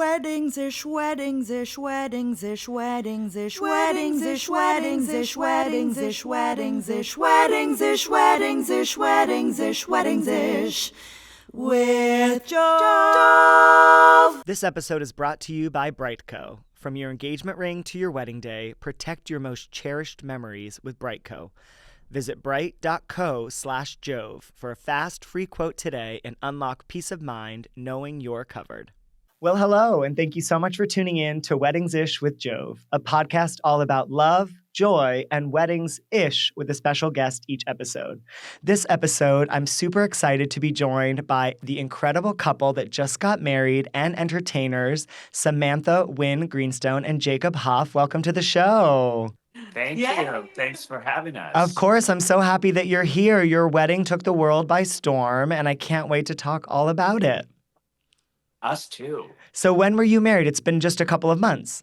Weddings-ish, weddings-ish, weddings-ish, weddings-ish, weddings-ish, weddings-ish, weddings-ish, weddings-ish, weddings-ish, weddings-ish, weddings-ish, weddings-ish, with Jove. This episode is brought to you by Brightco. From your engagement ring to your wedding day, protect your most cherished memories with Brightco. Visit bright.co/Jove for a fast, free quote today and unlock peace of mind knowing you're covered. Well, hello, and thank you so much for tuning in to Weddings-ish with Jove, a podcast all about love, joy, and weddings-ish with a special guest each episode. This episode, I'm super excited to be joined by the incredible couple that just got married and entertainers, Samantha, Wynn, Greenstone, and Jacob Hoff. Welcome to the show. Thank you. Thanks for having us. Of course, I'm so happy that you're here. Your wedding took the world by storm, and I can't wait to talk all about it. Us too. So when were you married? It's been just a couple of months.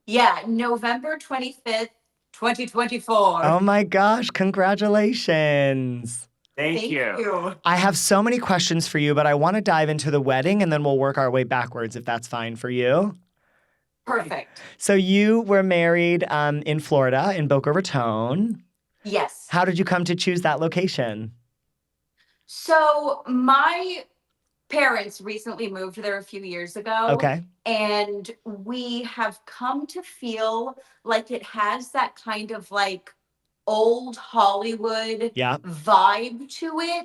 Yeah, November 25th, 2024. Oh my gosh, congratulations. Thank you. I have so many questions for you, but I want to dive into the wedding and then we'll work our way backwards if that's fine for you. Perfect. So you were married in Florida, in Boca Raton. Yes. How did you come to choose that location? So my parents recently moved there a few years ago. Okay. And we have come to feel like it has that kind of like old Hollywood vibe to it,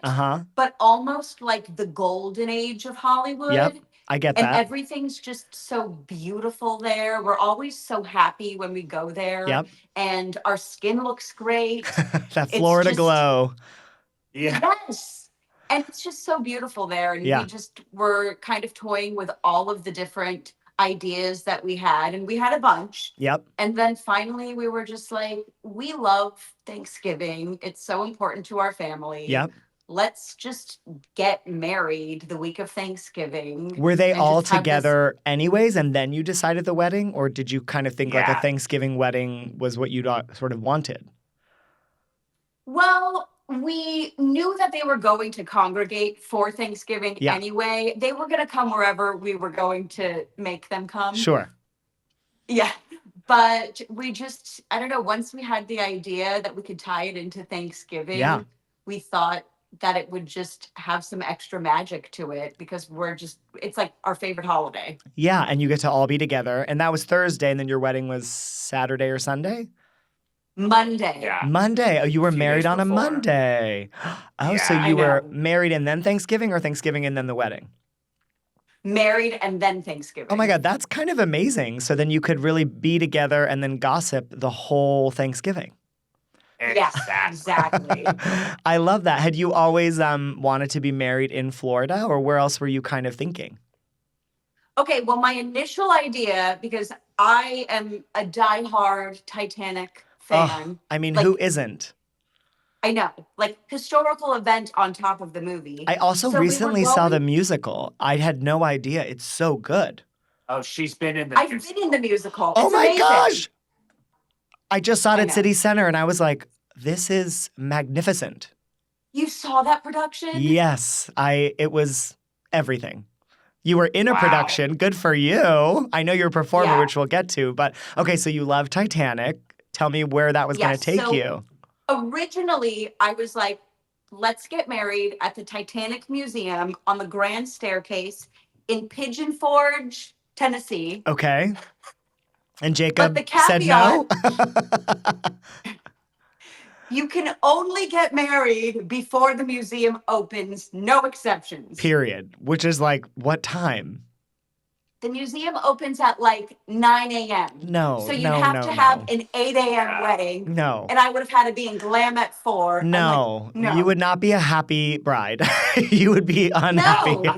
but almost like the golden age of Hollywood. Yep, I get that. And everything's just so beautiful there. We're always so happy when we go there. Yep. And our skin looks great. That Florida glow. Yeah. Yes. And it's just so beautiful there. And we just were kind of toying with all of the different ideas that we had. And we had a bunch. Yep. And then finally we were just like, we love Thanksgiving. It's so important to our family. Yep. Let's just get married the week of Thanksgiving. Were they all together anyways, and then you decided the wedding? Or did you kind of think like a Thanksgiving wedding was what you sort of wanted? Well, we knew that they were going to congregate for Thanksgiving anyway. They were going to come wherever we were going to make them come. Sure. Yeah. But we just, I don't know, once we had the idea that we could tie it into Thanksgiving, we thought that it would just have some extra magic to it because it's like our favorite holiday. Yeah, and you get to all be together. And that was Thursday, and then your wedding was Saturday or Sunday? Monday. Yeah. Monday. Oh, you were married on a Monday. Oh, so you were married and then Thanksgiving or Thanksgiving and then the wedding? Married and then Thanksgiving. Oh my God, that's kind of amazing. So then you could really be together and then gossip the whole Thanksgiving. Yes, exactly. I love that. Had you always wanted to be married in Florida, or where else were you kind of thinking? Okay, well, my initial idea, because I am a diehard Titanic fan. I mean, who isn't? I know. Like, historical event on top of the movie. I also recently saw the musical. I had no idea. It's so good. Oh, she's been in the I've been in the musical. Oh it's my amazing. gosh! I just saw it at City Center and I was like, this is magnificent. You saw that production? Yes. It was everything. You were in a production. Good for you. I know you're a performer, which we'll get to. But okay, so you love Titanic. Tell me where that was going to take you. Originally, I was like, let's get married at the Titanic Museum on the Grand Staircase in Pigeon Forge, Tennessee. Okay. And Jacob but the caveat, said no? You can only get married before the museum opens, no exceptions. Period. Which is like, what time? The museum opens at like 9 a.m. No, so you have to have an 8 a.m. wedding. No. And I would have had to be in glam at 4. No. Like, no. You would not be a happy bride. You would be unhappy. No.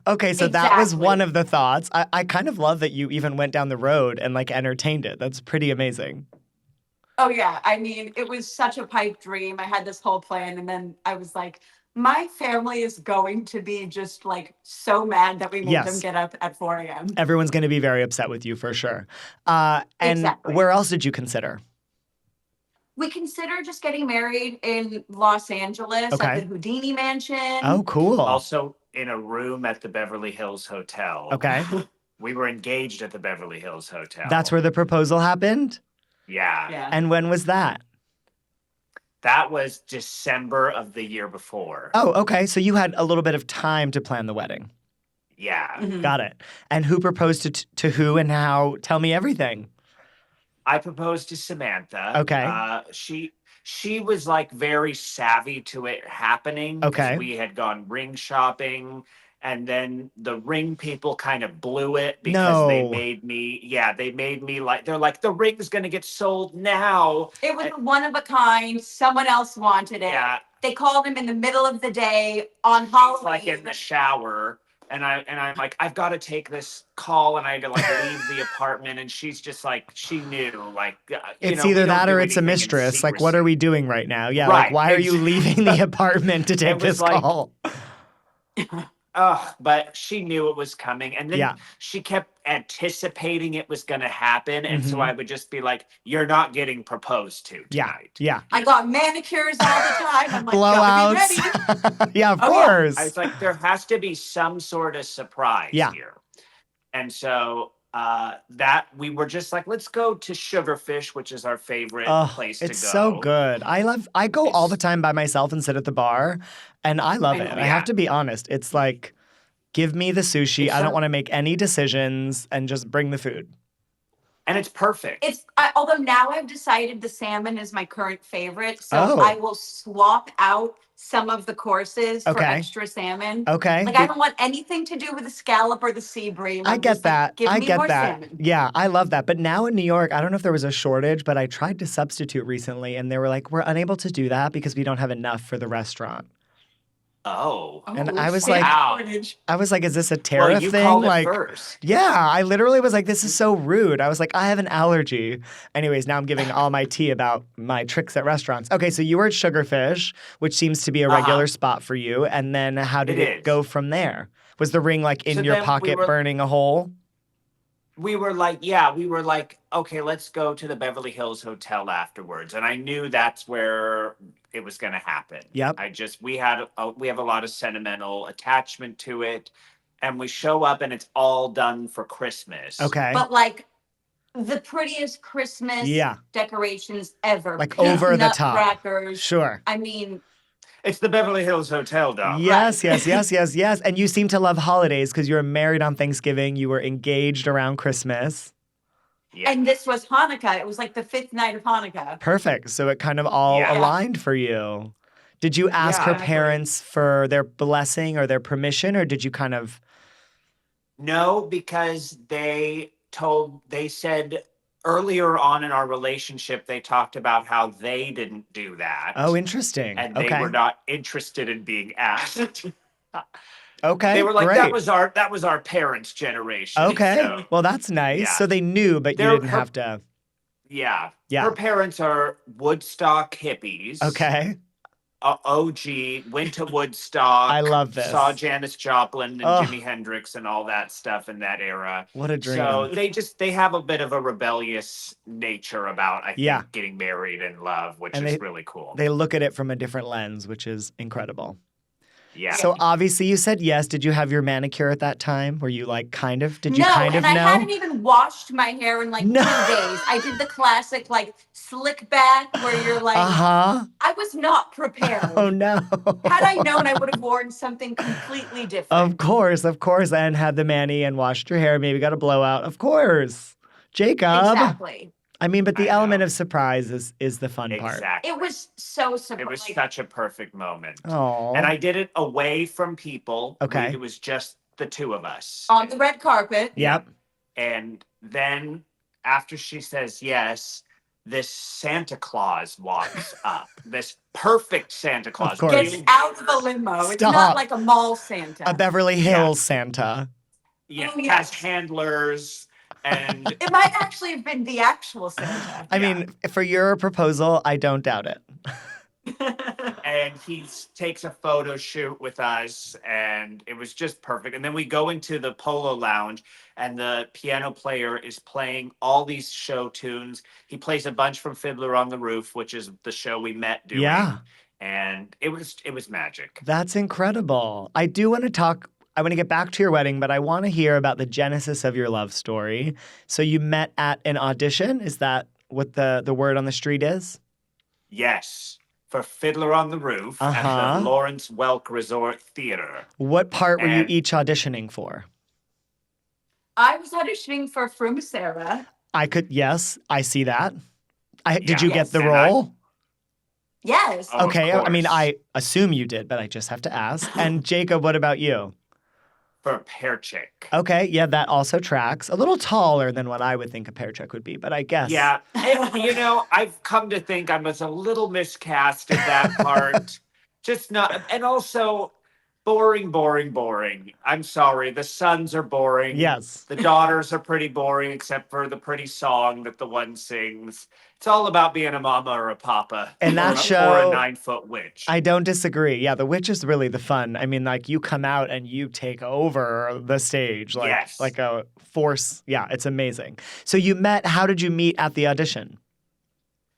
Okay, so that was one of the thoughts. I kind of love that you even went down the road and like entertained it. That's pretty amazing. Oh, yeah. I mean, it was such a pipe dream. I had this whole plan and then I was like, my family is going to be just like so mad that we made them get up at 4 a.m. Everyone's going to be very upset with you for sure. And where else did you consider? We considered just getting married in Los Angeles at the Houdini Mansion. Oh, cool. Also in a room at the Beverly Hills Hotel. Okay. We were engaged at the Beverly Hills Hotel. That's where the proposal happened? Yeah. Yeah. And when was that? That was December of the year before. Oh, okay. So you had a little bit of time to plan the wedding. Yeah. Mhm. Got it. And who proposed to who and how? Tell me everything. I proposed to Samantha. Okay. She was like very savvy to it happening. Okay. Because we had gone ring shopping, and then the ring people kind of blew it because they No. made me like, they're like, the ring's gonna get sold now. It was one of a kind. Someone else wanted it. Yeah. They called him in the middle of the day on She's Halloween. like in the shower, and I'm like, I've got to take this call, and I had to like leave the apartment, and she's just like, she knew, like, It's we either don't that do or it's a anything in mistress. Like, what secrecy. are we doing right now? Yeah, Right. like, why are you leaving the apartment to take was this like- call? But she knew it was coming, and then Yeah. she kept anticipating it was going to happen, and so Mhm. I would just be like, "You're not getting proposed to Yeah, tonight." yeah. I got manicures all the time. I'm like, gotta be ready. Blowouts. Yeah, of Oh, yeah. course. I was like, there has to be some sort of surprise Yeah. here, and so that we were just like, let's go to Sugarfish, which is our favorite Oh, place to go. it's so good. I go all the time by myself and sit at the bar, and I love I it. know, I have yeah. to be honest. It's like, give me the sushi. It's I don't so- want to make any decisions and just bring the food. And it's perfect. Although now I've decided the salmon is my current favorite, so Oh. I will swap out some of the courses for Okay. extra salmon. Okay. Like I don't want anything to do with the scallop or the sea bream. I I'm get just like, that. Give I me get more that. salmon. Yeah, I love that. But now in New York, I don't know if there was a shortage, but I tried to substitute recently and they were like, we're unable to do that because we don't have enough for the restaurant. Oh. And I was salmon like- shortage. I was like, is this a Well, tariff you thing? called it Like, first. yeah, I literally was like, this is so rude. I was like, I have an allergy. Anyways, now I'm giving all my tea about my tricks at restaurants. Okay, so you were at Sugarfish, which seems to be a regular spot for you. And then how did It it is. go from there? Was the ring like in So your then we pocket were- burning a hole? We were like, okay, let's go to the Beverly Hills Hotel afterwards. And I knew that's where it was going to happen. Yep. We have a lot of sentimental attachment to it. And we show up and it's all done for Christmas. Okay. But like the prettiest Christmas Yeah. decorations ever. Like Pink over the top. nutcrackers. Sure. I mean, It's the Beverly Hills Hotel, dog. Yes, Right. yes. And you seem to love holidays because you were married on Thanksgiving. You were engaged around Christmas. Yeah. and this was Hanukkah. It was like the 5th night of Hanukkah. Perfect. So it kind of all Yeah. aligned for you. Did you ask her Yeah. parents for their blessing or their permission, or did you kind of? No, because they said earlier on in our relationship, they talked about how they didn't do that. Oh, interesting. And they Okay. were not interested in being asked. Okay. They were like, great. that was our parents' generation. Okay. So, Well, that's nice. yeah. So they knew, but you They're- didn't her- have to. yeah. Yeah. Her parents are Woodstock hippies. Okay. OG, went to Woodstock. I love this. Saw Janis Joplin and Ugh. Jimi Hendrix and all that stuff in that era. What a dream. So they have a bit of a rebellious nature about, I think, Yeah. getting married and love, which And is really cool. They look at it from a different lens, which is incredible. Yeah. So obviously you said yes. Did you have your manicure at that time? Were you like kind of? Did you No, kind of and I know? hadn't even washed my hair in like No. 2 days. I did the classic like slick back where you're like, Uh-huh. I was not prepared. Oh no. Had I known, I would have worn something completely different. Of course. And had the mani and washed your hair, maybe got a blowout. Of course. Jacob. Exactly. I mean, but the I know. element of surprise is the fun part. Exactly. It was so It surprising. was such a perfect moment. Oh. And I did it away from people. Okay. It was just the two of us. On the red carpet. Yep. And then after she says yes, this Santa Claus walks up. This perfect Santa Claus. course. Gets out of a limo. It's Stop. not like a mall Santa. A Beverly Hills Santa. Yeah, Oh, yes. has handlers and It might actually have been the actual Santa. I Yeah. mean, for your proposal, I don't doubt it. and he takes a photo shoot with us, and it was just perfect. And then we go into the polo lounge, and the piano player is playing all these show tunes. He plays a bunch from Fiddler on the Roof, which is the show we met doing. Yeah. And it was magic. That's incredible. I do want to talk I want to get back to your wedding, but I want to hear about the genesis of your love story. So you met at an audition. Is that what the word on the street is? Yes, for Fiddler on the Roof at the Lawrence Welk Resort Theater. What part were you each auditioning for? I was auditioning for Frumacera. Yes, I see that. Did you get the and role? Yes. Oh, Okay, of I mean, course. I assume you did, but I just have to ask. And Jacob, what about you? For Pear Chick. Okay, yeah, that also tracks. A little taller than what I would think a pear check would be, but I guess. Yeah, I've come to think I was a little miscast in that part. Just not, and also boring. I'm sorry, the sons are boring. Yes. The daughters are pretty boring, except for the pretty song that the one sings. It's all about being a mama or a papa. And that or show, a 9-foot witch. I don't disagree. Yeah, the witch is really the fun. I mean, like you come out and you take over the stage like a force. Yeah, it's amazing. So you met, how did you meet at the audition?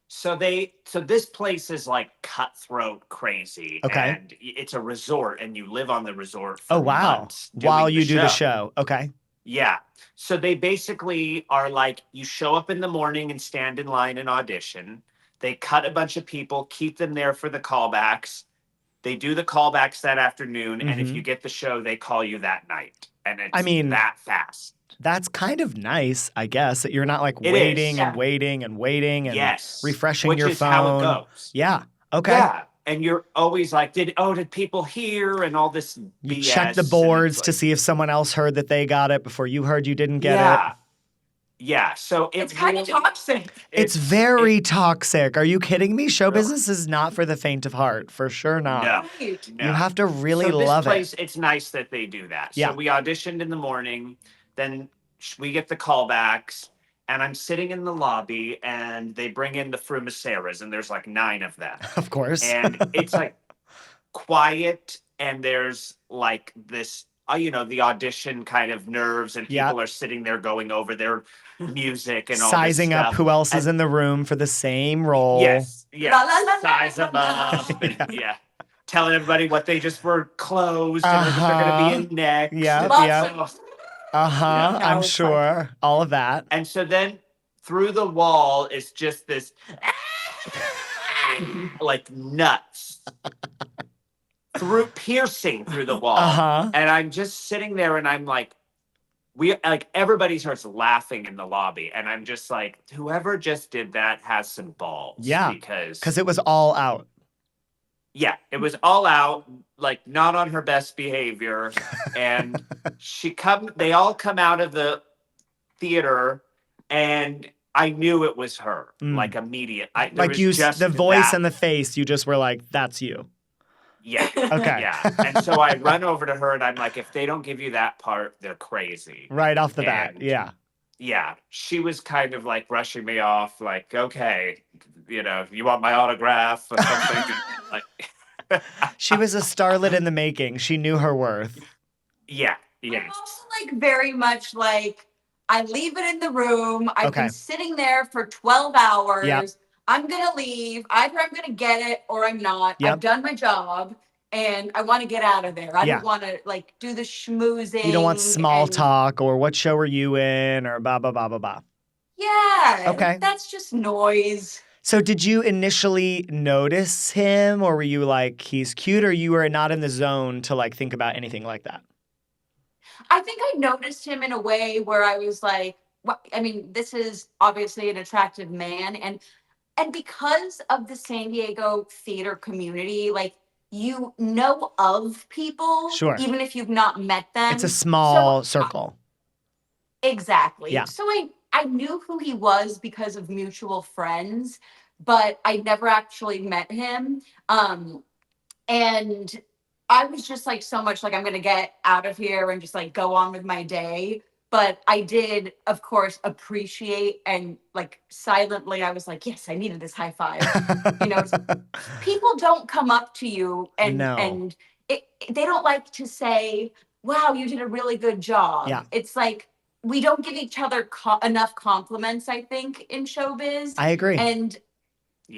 So this place is like cutthroat crazy. Okay. And it's a resort and you live on the resort for Oh, wow. months doing While you the do the show. show. Okay. Yeah. So they basically are like, you show up in the morning and stand in line and audition. They cut a bunch of people, keep them there for the callbacks. They do the callbacks that afternoon. And if you get the show, they call you that night. And it's that fast. That's kind of nice, I guess, that you're not like waiting and waiting and refreshing your phone. Which is how it goes. Yeah. Okay. Yeah. And you're always like, did people hear? And all this You BS. check the boards to see if someone else heard that they got it before you heard you didn't get it. Yeah. So it's kind of toxic. It's very toxic. Are you kidding me? Show business is not for the faint of heart. For sure not. No. You have to really so love this place, it. It's nice that they do that. Yeah. So we auditioned in the morning. Then we get the callbacks. And I'm sitting in the lobby, and they bring in the Frumaceras, and there's like 9 of them. Of course. And it's like quiet, and there's like this, the audition kind of nerves, and people are sitting there going over their music and all sizing this up stuff. who else is in the room for the same role. Yes. La, la, la, la, Size them up. And, telling everybody what they just were closed and what they're going to be in next. Yeah. Yeah. I'm sure. All of that. And so then through the wall is just this like nuts piercing through the wall. And I'm just sitting there and I'm like, everybody starts laughing in the lobby. And I'm just like, whoever just did that has some balls. Yeah. Because it was all out. Yeah, it was all out, like not on her best behavior. And they all come out of the theater and I knew it was her, like immediate. The voice and the face, you just were like, that's you. Yeah. Okay. Yeah. And so I run over to her and I'm like, if they don't give you that part, they're crazy. Right off the bat. Yeah. Yeah. She was kind of like brushing me off, like, okay, you want my autograph or something? She was a starlet in the making. She knew her worth. Yeah. I'm also like very much like, I leave it in the room. I've been sitting there for 12 hours. Yep. I'm going to leave. Either I'm going to get it or I'm not. Yep. I've done my job and I want to get out of there. I don't want to like do the schmoozing. You don't want small talk or what show are you in or blah, blah, blah, blah, blah. Yeah. Okay. That's just noise. So did you initially notice him or were you like, he's cute, or you were not in the zone to like think about anything like that? I think I noticed him in a way where I was like, this is obviously an attractive man. And because of the San Diego theater community, like, you know of people, even if you've not met them. It's a small circle. Exactly. Yeah. So I knew who he was because of mutual friends, but I never actually met him. And I was just like, so much like, I'm going to get out of here and just like go on with my day. But I did, of course, appreciate and like silently, I was like, yes, I needed this high five. People don't come up to you and they don't like to say, wow, you did a really good job. Yeah. It's like, we don't give each other enough compliments, I think, in showbiz. I agree. And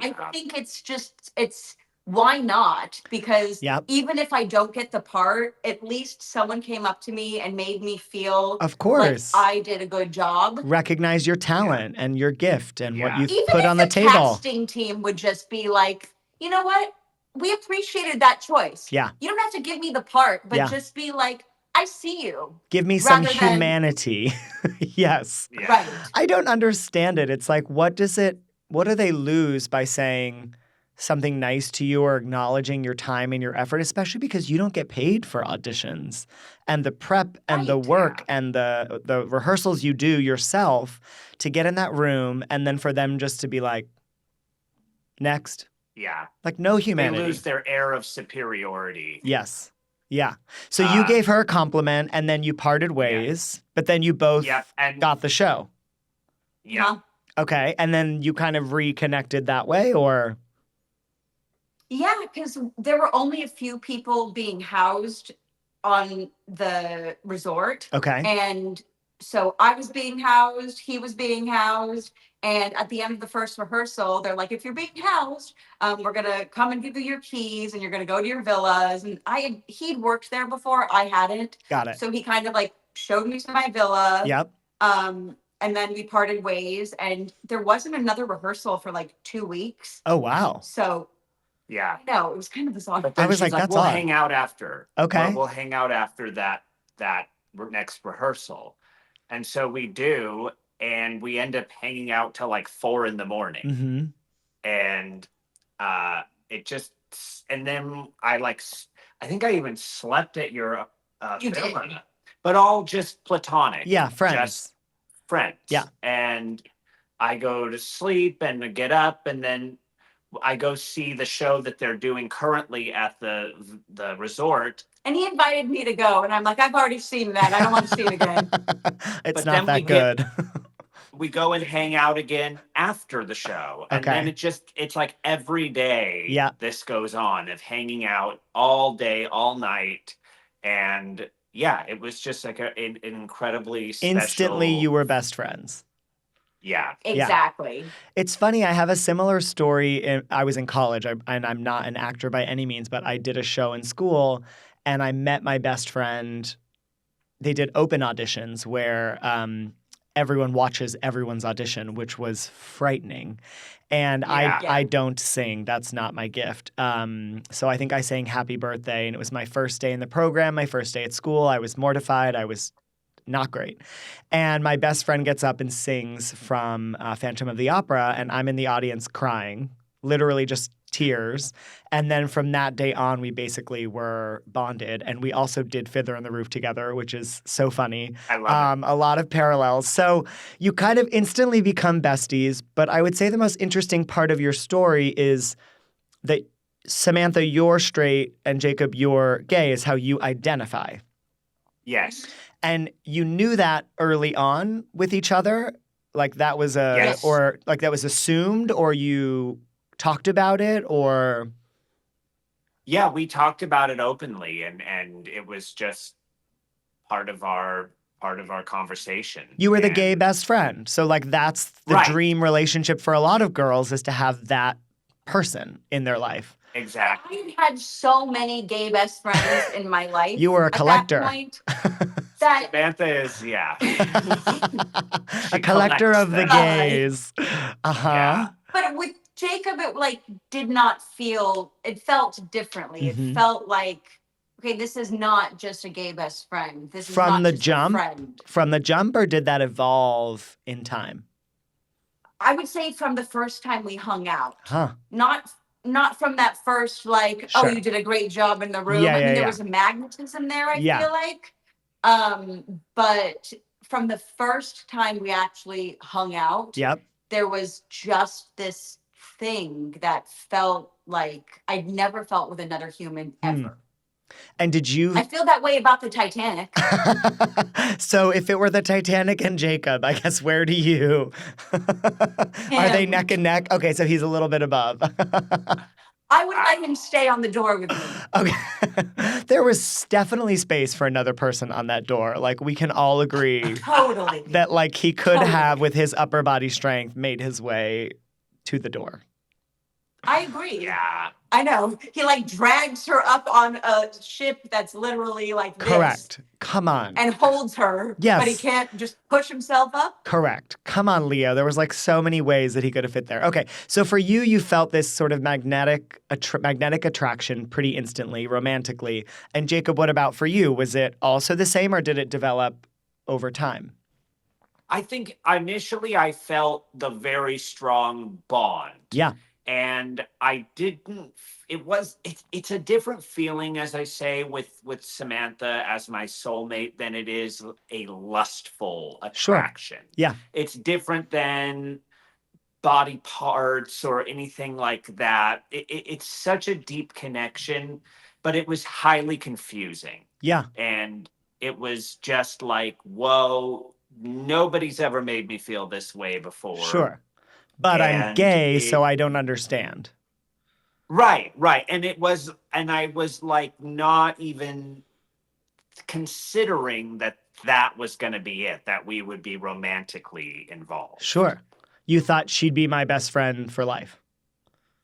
I think it's why not? Because Yep. even if I don't get the part, at least someone came up to me and made me feel Of course. like I did a good job. Recognize your talent and your gift and what you've Even put if on the table. casting team would just be like, you know what? We appreciated that choice. Yeah. You don't have to give me the part, but Yeah. just be like, I see you. Give me some rather than- humanity. Yes. Yeah. Right. I don't understand it. It's like, what do they lose by saying something nice to you or acknowledging your time and your effort, especially because you don't get paid for auditions and the prep and the Right. work and the rehearsals you do yourself to get in that room and then for them just to be like, next. Yeah. Like no They humanity. lose their air of superiority. Yes. Yeah. So you gave her a compliment and then you parted ways, but then you both And got the show. yeah. Huh? Okay. And then you kind of reconnected that way or? Yeah, because there were only a few people being housed on the resort. Okay. And so I was being housed, he was being housed. And at the end of the first rehearsal, they're like, if you're being housed, we're going to come and give you your keys and you're going to go to your villas. And he'd worked there before, I hadn't. Got it. So he kind of like showed me to my villa. Yep. And then we parted ways and there wasn't another rehearsal for like 2 weeks. Oh, wow. So Yeah. no, it was kind of bizarre. But then I was she's like, that's we'll odd. hang out after. Okay. We'll hang out after that next rehearsal. And so we do, and we end up hanging out till like 4 a.m. Mm-hmm. And and then I think I even slept at your You villa, did. but all just platonic. Yeah, friends. Just friends. Yeah. And I go to sleep and get up, and then I go see the show that they're doing currently at the resort. And he invited me to go, and I'm like, I've already seen that. I don't want to see it again. It's But not then that good. We go and hang out again after the show. And Okay. then it's like every day Yeah. this goes on of hanging out all day, all night. And yeah, it was just like an incredibly special. Instantly, you were best friends. Yeah. Exactly. It's funny. I have a similar story. I was in college, and I'm not an actor by any means, but I did a show in school, and I met my best friend. They did open auditions where everyone watches everyone's audition, which was frightening. And I don't sing. That's not my gift. So I think I sang Happy Birthday, and it was my first day in the program, my first day at school. I was mortified. I was not great. And my best friend gets up and sings from Phantom of the Opera, and I'm in the audience crying, literally just tears. And then from that day on, we basically were bonded. And we also did Fiddler on the Roof together, which is so funny. I love it. A lot of parallels. So you kind of instantly become besties. But I would say the most interesting part of your story is that, Samantha, you're straight and Jacob, you're gay, is how you identify. Yes. And you knew that early on with each other? Like that was Yes. or like that was assumed, or you talked about it, or? Yeah, we talked about it openly, and it was just part of our conversation. You were the And- gay best friend. So like that's the Right. dream relationship for a lot of girls, is to have that person in their life. Exactly. I had so many gay best friends in my life. You were a at that collector. point that Samantha is, yeah. A collector of the collects them. gays. Uh-huh. Yeah. but with Jacob, it did not feel, it felt differently. Mhm. It felt like, okay, this is not just a gay best friend. This is From not the just jump? a friend. From the jump, or did that evolve in time? I would say from the first time we hung out. Huh. Not from that first Sure. oh, you did a great job in the room. Yeah, I mean, yeah, there yeah. was a magnetism there, I Yeah. feel like. But from the first time we actually hung out, Yep. there was just this thing that felt like I'd never felt with another human ever. And did you? I feel that way about the Titanic. So if it were the Titanic and Jacob, I guess where do you? Are they Him. neck and neck? Okay, so he's a little bit above. I would let him stay on the door with me. Okay. There was definitely space for another person on that door. Like we can all agree Totally. that like he could Totally. have, with his upper body strength, made his way to the door. I agree. Yeah. I know. He like drags her up on a ship that's literally like this. Correct. Come on. And holds her. Yes. But he can't just push himself up. Correct. Come on, Leo. There was like so many ways that he could have fit there. Okay. So for you, you felt this sort of magnetic attraction pretty instantly, romantically. And Jacob, what about for you? Was it also the same or did it develop over time? I think initially I felt the very strong bond. Yeah. And I didn't, it's a different feeling, as I say, with Samantha as my soulmate than it is a lustful attraction. Sure. Yeah. It's different than body parts or anything like that. It's such a deep connection, but it was highly confusing. Yeah. And it was just like, whoa, nobody's ever made me feel this way before. Sure. But I'm gay, so I don't understand. Right. And I was like not even considering that was going to be it, that we would be romantically involved. Sure. You thought she'd be my best friend for life.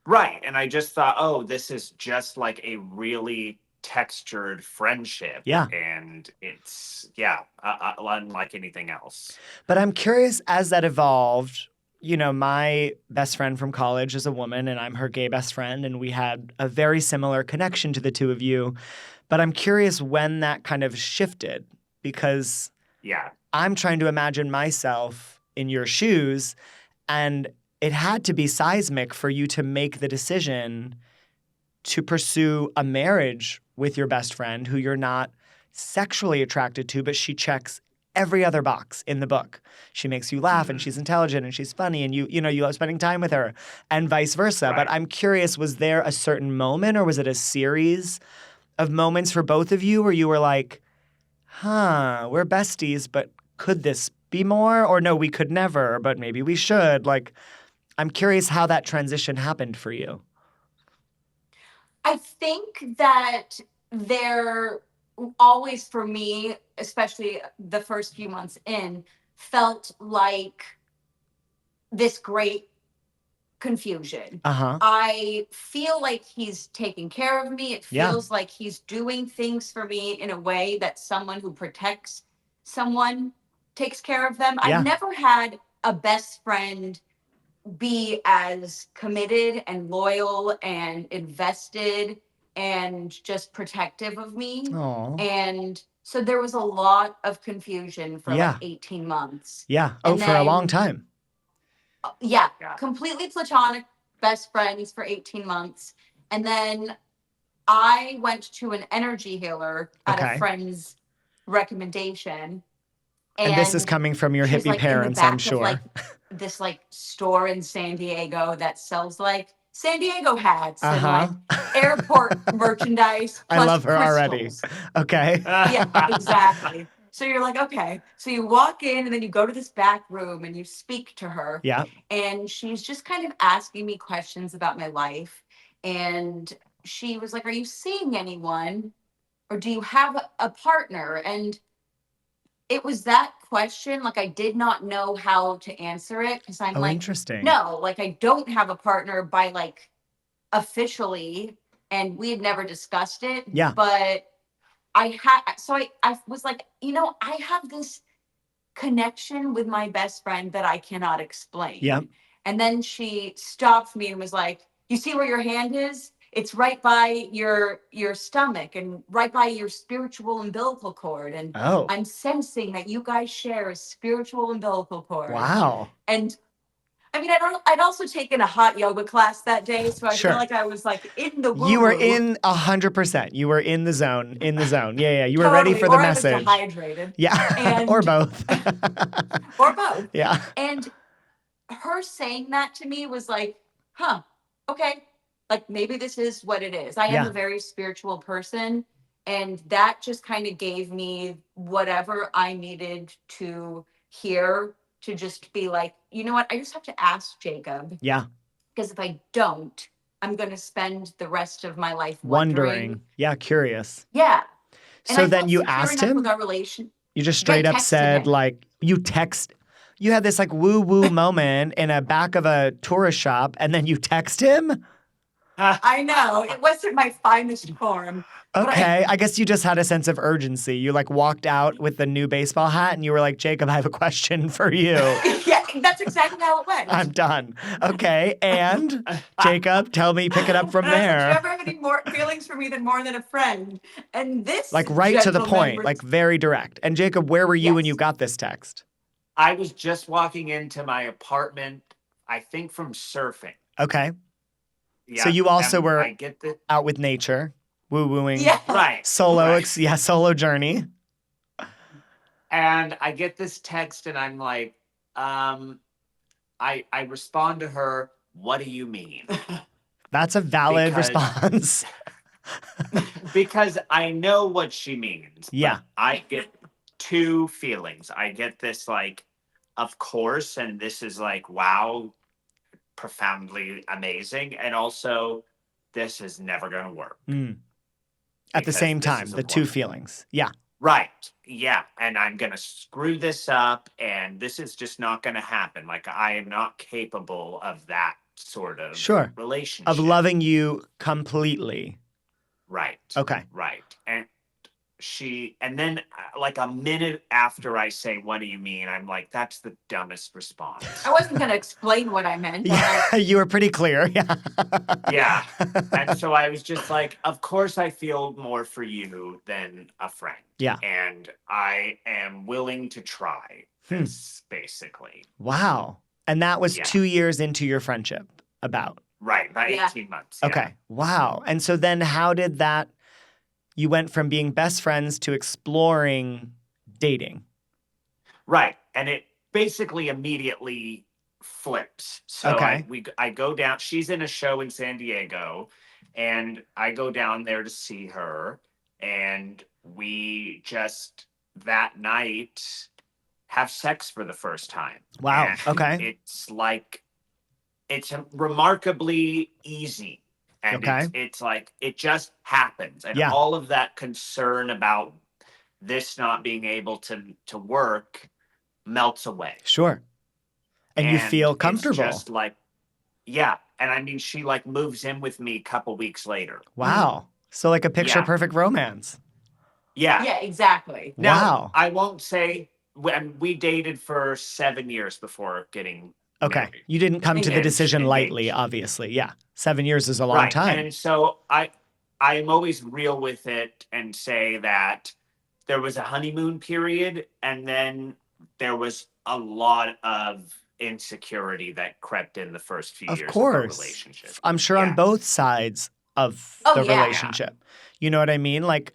Right. And I just thought, oh, this is just like a really textured friendship. Yeah. And it's, unlike anything else. But I'm curious, as that evolved, you know, my best friend from college is a woman and I'm her gay best friend, and we had a very similar connection to the two of you. But I'm curious when that kind of shifted, because I'm trying to imagine myself in your shoes, and it had to be seismic for you to make the decision to pursue a marriage with your best friend who you're not sexually attracted to, but she checks every other box in the book. She makes you laugh and she's intelligent and she's funny and you love spending time with her and vice versa. Right. But I'm curious, was there a certain moment or was it a series of moments for both of you where you were like, we're besties, but could this be more? Or no, we could never, but maybe we should. Like, I'm curious how that transition happened for you. I think that there always, for me, especially the first few months in, felt like this great confusion. I feel like he's taking care of me. It feels like he's doing things for me in a way that someone who protects someone takes care of them. I've never had a best friend be as committed and loyal and invested and just protective of me. Aww. And so there was a lot of confusion for like 18 months. Yeah. For a long time. Yeah. Completely platonic best friends for 18 months. And then I went to an energy healer at a friend's recommendation. And this is coming from your hippie parents, I'm sure. Like this like store in San Diego that sells like San Diego hats and like airport merchandise. I love her crystals. Already. Okay. Yeah, exactly. So you're like, okay. So you walk in and then you go to this back room and you speak to her. Yeah. And she's just kind of asking me questions about my life. And she was like, are you seeing anyone? Or do you have a partner? And it was that question, like I did not know how to answer it because I'm like, interesting. No, like I don't have a partner by like officially, and we had never discussed it. Yeah. But I was like, I have this connection with my best friend that I cannot explain. Yeah. And then she stopped me and was like, you see where your hand is? It's right by your stomach and right by your spiritual umbilical cord. And I'm sensing that you guys share a spiritual umbilical cord. Wow. And I mean, I'd also taken a hot yoga class that day. So I feel like I was like in the woo-woo. You were in 100%. You were in the zone. Yeah. You were ready for the message. I was dehydrated. Yeah. Or both. Or both. Yeah. And her saying that to me was like, okay. Like maybe this is what it is. I am a very spiritual person, and that just kind of gave me whatever I needed to hear to just be like, you know what? I just have to ask Jacob. Yeah. Because if I don't, I'm going to spend the rest of my life wondering. Yeah, curious. Yeah. So then you asked him? With our relation. You just straight up said him. Like, you had this like woo-woo moment in a back of a tourist shop, and then you text him? I know. It wasn't my finest form. Okay, I guess you just had a sense of urgency. You like walked out with the new baseball hat and you were like, Jacob, I have a question for you. Yeah, that's exactly how it went. I'm done. Okay, and Jacob, tell me, pick it up from And I said, there. do you ever have any more feelings for me than more than a friend? And this Like right to the gentleman point, like very direct. And Jacob, where were you when you got this text? I was just walking into my apartment, I think from surfing. Okay. Yeah, So you also and were I get the out with nature, woo-wooing, Yeah. right solo, right. solo journey. And I get this text and I'm like, I respond to her, what do you mean? That's a valid response. Because I know what she means. Yeah. But I get two feelings. I get this like, of course, and this is like, wow, profoundly amazing. And also, this is never going to work. At the Because same this time, is a the two woman. feelings. Yeah. Right. Yeah. And I'm going to screw this up. And this is just not going to happen. Like, I am not capable of that sort of Sure. relationship. Of loving you completely. Right. Okay. Right. And then like a minute after I say, what do you mean? I'm like, that's the dumbest response. I wasn't going to explain what I meant. Yeah, you were pretty clear. Yeah. Yeah. And so I was just like, of course I feel more for you than a friend. Yeah. And I am willing to try this, basically. Wow. And that was 2 years into your friendship, about. Right. About 18 months. Okay. Yeah. Wow. And so then how did that, you went from being best friends to exploring dating? Right. And it basically immediately flips. So I go down, she's in a show in San Diego, and I go down there to see her, and we just that night have sex for the first time. Wow. And Okay. it's remarkably easy. And it's like, it just happens. And all of that concern about this not being able to work melts away. Sure. And you feel comfortable. It's just like, yeah. And I mean, she like moves in with me a couple weeks later. Wow. So like a picture perfect romance. Yeah. Yeah, exactly. Wow. Now, I won't say, we dated for 7 years before getting married. You didn't come to the decision engaged. lightly, obviously. Yeah. 7 years is a long time. And so I'm always real with it and say that there was a honeymoon period, and then there was a lot of insecurity that crept in the first few years of our relationship. I'm sure on both sides of the relationship. You know what I mean? Like,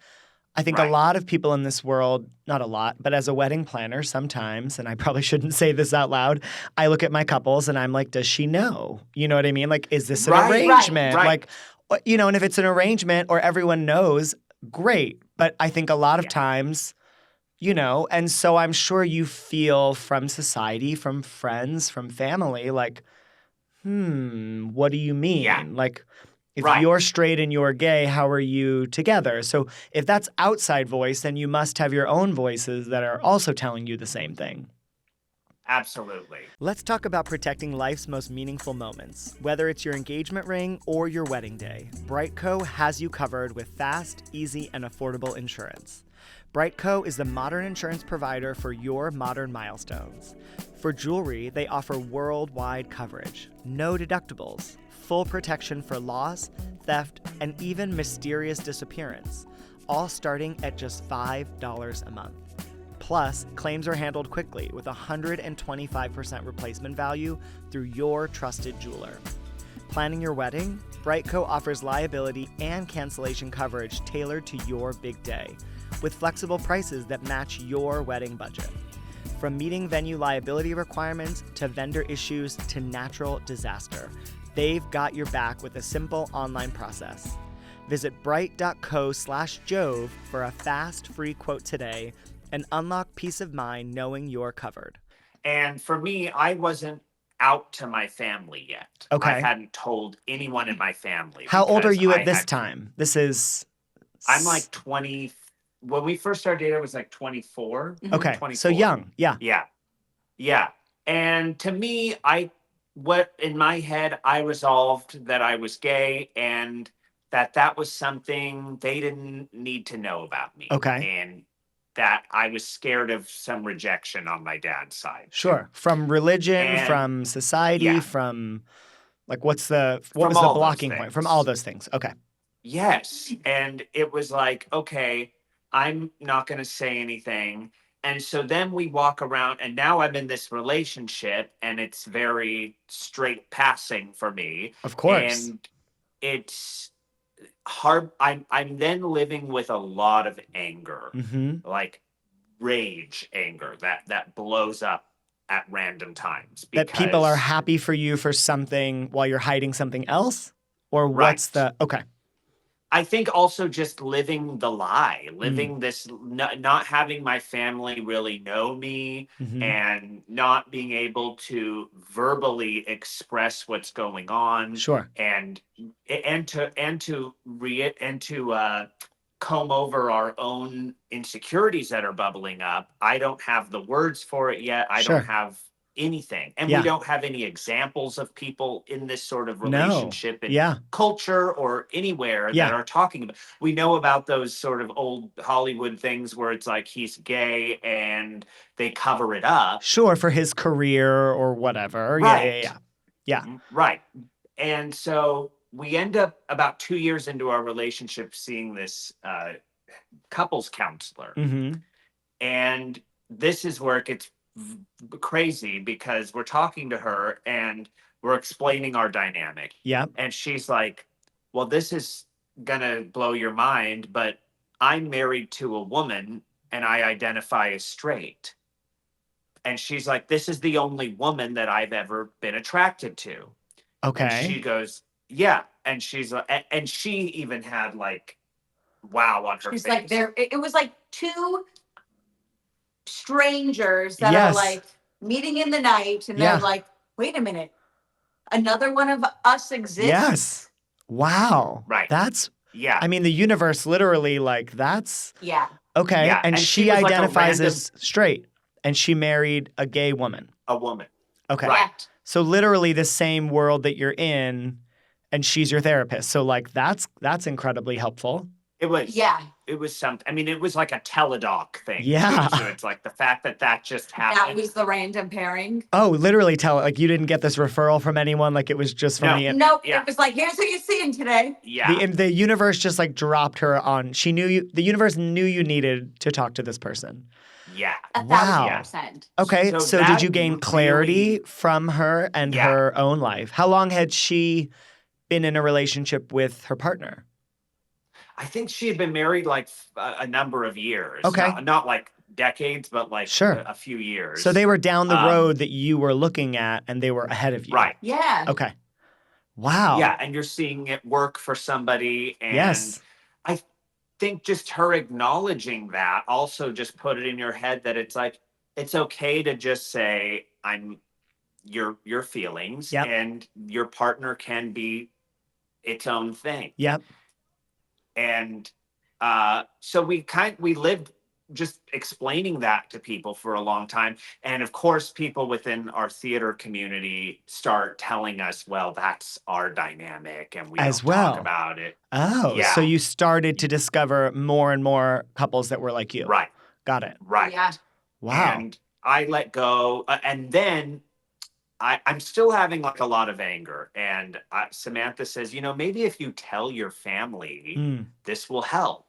I think a lot of people in this world, not a lot, but as a wedding planner sometimes, and I probably shouldn't say this out loud, I look at my couples and I'm like, does she know? You know what I mean? Like, is this an arrangement? Like, you know, and if it's an arrangement or everyone knows, great. But I think a lot of times, you know, and so I'm sure you feel from society, from friends, from family, like, what do you mean? Yeah. Like, if you're straight and you're gay, how are you together? So if that's outside voice, then you must have your own voices that are also telling you the same thing. Absolutely. Let's talk about protecting life's most meaningful moments. Whether it's your engagement ring or your wedding day, Brightco has you covered with fast, easy, and affordable insurance. Brightco is the modern insurance provider for your modern milestones. For jewelry, they offer worldwide coverage, no deductibles, full protection for loss, theft, and even mysterious disappearance, all starting at just $5 a month. Plus, claims are handled quickly with 125% replacement value through your trusted jeweler. Planning your wedding? Brightco offers liability and cancellation coverage tailored to your big day, with flexible prices that match your wedding budget. From meeting venue liability requirements to vendor issues to natural disaster, they've got your back with a simple online process. Visit bright.co/Jove for a fast, free quote today and unlock peace of mind knowing you're covered. And for me, I wasn't out to my family yet. Okay. I hadn't told anyone in my family. How old are you because at this time? This is... I'm like 20. When we first started dating, I was like 24. Okay, 24. so young. Yeah. Yeah. Yeah. And to me, I what in my head, I resolved that I was gay and that was something they didn't need to know about me. Okay. And that I was scared of some rejection on my dad's side. Sure. From religion, And from society, yeah, from like what from was the all those blocking point? From all things. those things. Okay. Yes. And it was like, okay, I'm not going to say anything. And so then we walk around, and now I'm in this relationship, and it's very straight passing for me. Of course. And it's hard. I'm then living with a lot of anger, Mm-hmm. like rage anger that blows up at random times That people are because happy for you for something while you're hiding something else? Or what's right. the okay. I think also just living the lie, Mm. living this, not having my family really know me Mm-hmm. and not being able to verbally express what's going on Sure. and comb over our own insecurities that are bubbling up. I don't have the words for it yet. I don't Sure. have anything. And we Yeah. don't have any examples of people in this sort of No. relationship in Yeah. culture or anywhere that Yeah. are talking about. We know about those sort of old Hollywood things where it's like he's gay and they cover it up. Sure, for his career or whatever. Yeah, yeah, Right. yeah. Yeah. Right. And so we end up about 2 years into our relationship seeing this couples counselor. Mm-hmm. And this is where it gets crazy because we're talking to her and we're explaining our dynamic. Yep. And she's like, well, this is gonna blow your mind, but I'm married to a woman and I identify as straight. And she's like, this is the only woman that I've ever been attracted to. And she Okay. goes, yeah. And she's like, and she even had like, wow on her She's face. like, it was like two strangers that are Yes. like meeting in the night, and Yeah. they're like, wait a minute, another one of us exists. Yes. Wow. Right. That's Yeah. I mean, the universe literally like that's Yeah. okay. Yeah, And and she she was like a identifies random- as straight and she married a gay woman. A woman. Okay. Right. Yeah. So literally the same world that you're in and she's your therapist. So like that's incredibly helpful. It was. Yeah. It was something. I mean, it was like a teledoc thing. Yeah. Too. So it's like the fact that just That happened. was the random pairing. Oh, literally tell it like you didn't get this referral from anyone, like it was just from No. the Nope. Yeah. It was like, here's who you're seeing today. Yeah. the universe just like dropped her on. She knew you. The universe knew you needed to talk to this person. Yeah. 1,000%. Okay, So so did that you gain really- clarity from her and Yeah. her own life? How long had she been in a relationship with her partner? I think she had been married like a number of years. Okay. Not like decades, but like Sure. a few years. So they were down the Um, road that you were looking at, and they were ahead of you. Right. Yeah. Okay. Wow. Yeah. And you're seeing it work for somebody. And Yes. I think just her acknowledging that also just put it in your head that it's like, it's okay to just say, I'm your feelings Yep. and your partner can be its own thing. Yep. And so we lived just explaining that to people for a long time. And of course, people within our theater community start telling us, well, that's our dynamic and we As don't well. talk about it. Oh, Yeah. so you started to discover more and more couples that were like you. Right. Got it. Right. Yeah. Wow. And I let go. And then I'm still having like a lot of anger. And Samantha says, maybe if you tell your family, Mm. this will help.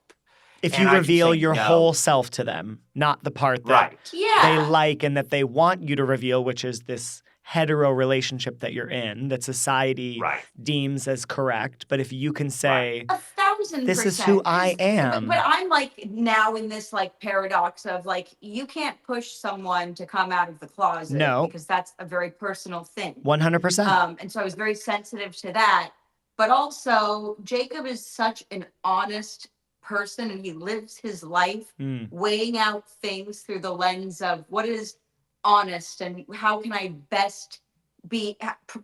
If And you I just reveal say your no. whole self to them, not the part that Right. Yeah. they like and that they want you to reveal, which is this hetero relationship that you're in that society Right. deems as correct. But if you can say, 1,000%. this is who I am. But I'm like now in this like paradox of like, you can't push someone to come out of the closet. No. Because that's a very personal thing. 100%. And so I was very sensitive to that. But also, Jacob is such an honest person and he lives his life Mm. weighing out things through the lens of what is honest and how can I best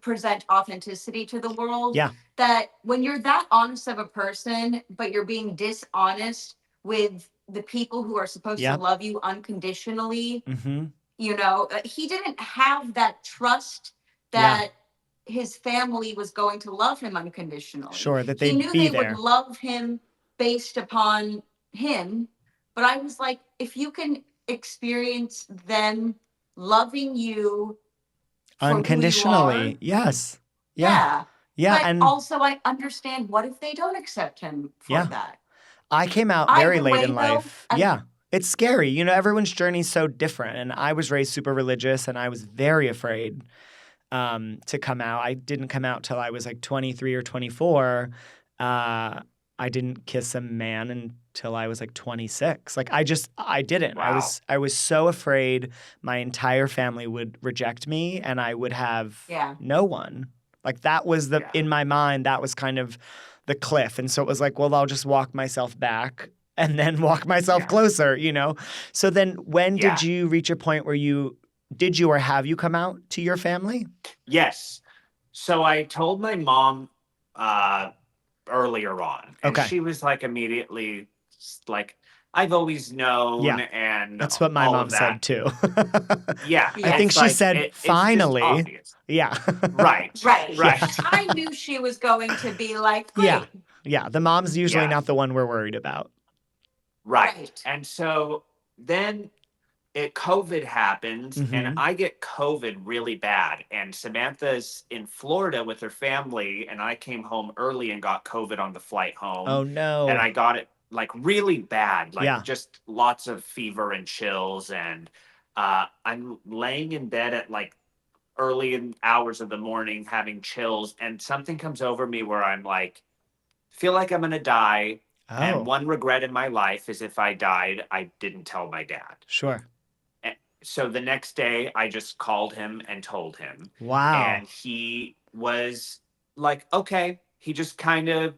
present authenticity to the world. Yeah. That when you're that honest of a person, but you're being dishonest with the people who are supposed Yep. to love you unconditionally, Mm-hmm. he didn't have that trust that his family was going to love him unconditionally. Sure, that He they'd knew be they there. would love him based upon him. But I was like, if you can experience them loving you for who you Unconditionally. are, Yes. yeah. Yeah. But And also, I understand, what if they don't accept him for that? I came out very Either late way, in though, life. Yeah. It's scary. You know, everyone's journey is so different. And I was raised super religious and I was very afraid to come out. I didn't come out till I was like 23 or 24. I didn't kiss a man until I was like 26. Like I didn't. Wow. I was so afraid my entire family would reject me and I would have no one. Like that was in my mind, that was kind of the cliff. And so it was like, well, I'll just walk myself back and then walk myself closer, you know? So then when did you reach a point where did you or have you come out to your family? Yes. So I told my mom earlier on, and she was like immediately like, I've always known, and that's what my mom said too. I think she said finally. Yeah. Right. I knew she was going to be like, great. Yeah. The mom's usually not the one we're worried about. Right. And so then COVID happens, and I get COVID really bad. And Samantha's in Florida with her family, and I came home early and got COVID on the flight home. Oh no. And I got it like really bad, like just lots of fever and chills. And I'm laying in bed at like early in hours of the morning having chills, and something comes over me where I'm like, feel like I'm gonna die. And one regret in my life is if I died, I didn't tell my dad. Sure. And so the next day I just called him and told him. Wow. And he was like, okay. He just kind of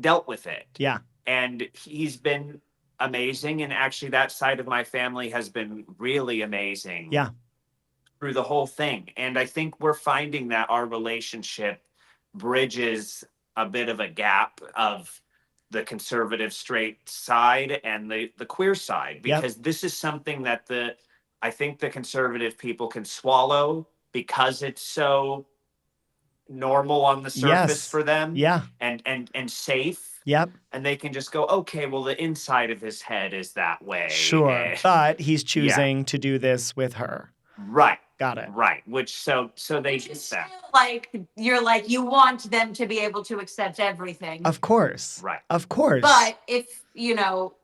dealt with it. Yeah. And he's been amazing. And actually that side of my family has been really amazing. Yeah. Through the whole thing. And I think we're finding that our relationship bridges a bit of a gap of the conservative straight side and the queer side, because this is something that I think the conservative people can swallow because it's so normal on the surface for them. Yeah. And safe. Yep. And they can just go, okay, well, the inside of his head is that way. Sure. But he's choosing to do this with her. Right. Got it. Right. Which so they do that. Like you're like, you want them to be able to accept everything. Of course. Right. Of course. But if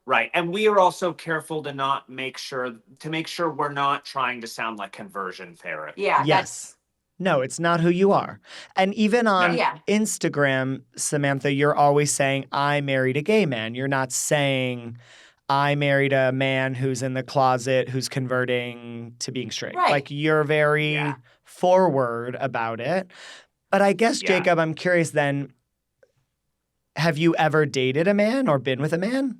right. And we are also careful to make sure we're not trying to sound like conversion therapy. Yeah. Yes. No, it's not who you are. And even on Instagram, Samantha, you're always saying, I married a gay man. You're not saying, I married a man who's in the closet, who's converting to being straight. Right. Like you're very forward about it. But I guess, Jacob, I'm curious then, have you ever dated a man or been with a man?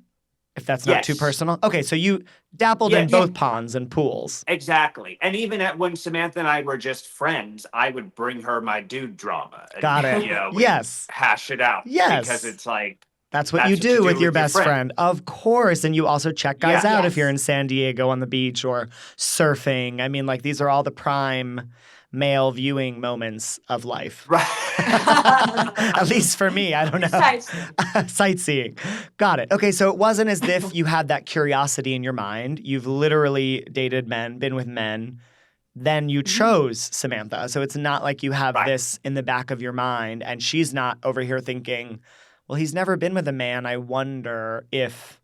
If that's not too personal. Okay, so you dabbled in both ponds and pools. Exactly. And even when Samantha and I were just friends, I would bring her my dude drama. And, Got it. We'd hash it out. Yes. Because it's like, that's what you do with your best friend. Of course. And you also check guys out if you're in San Diego on the beach or surfing. I mean, like, these are all the prime male viewing moments of life. Right. At least for me. I don't know. Sightseeing. Got it. Okay, so it wasn't as if you had that curiosity in your mind. You've literally dated men, been with men. Then you chose Samantha. So it's not like you have this in the back of your mind and she's not over here thinking, well, he's never been with a man. I wonder if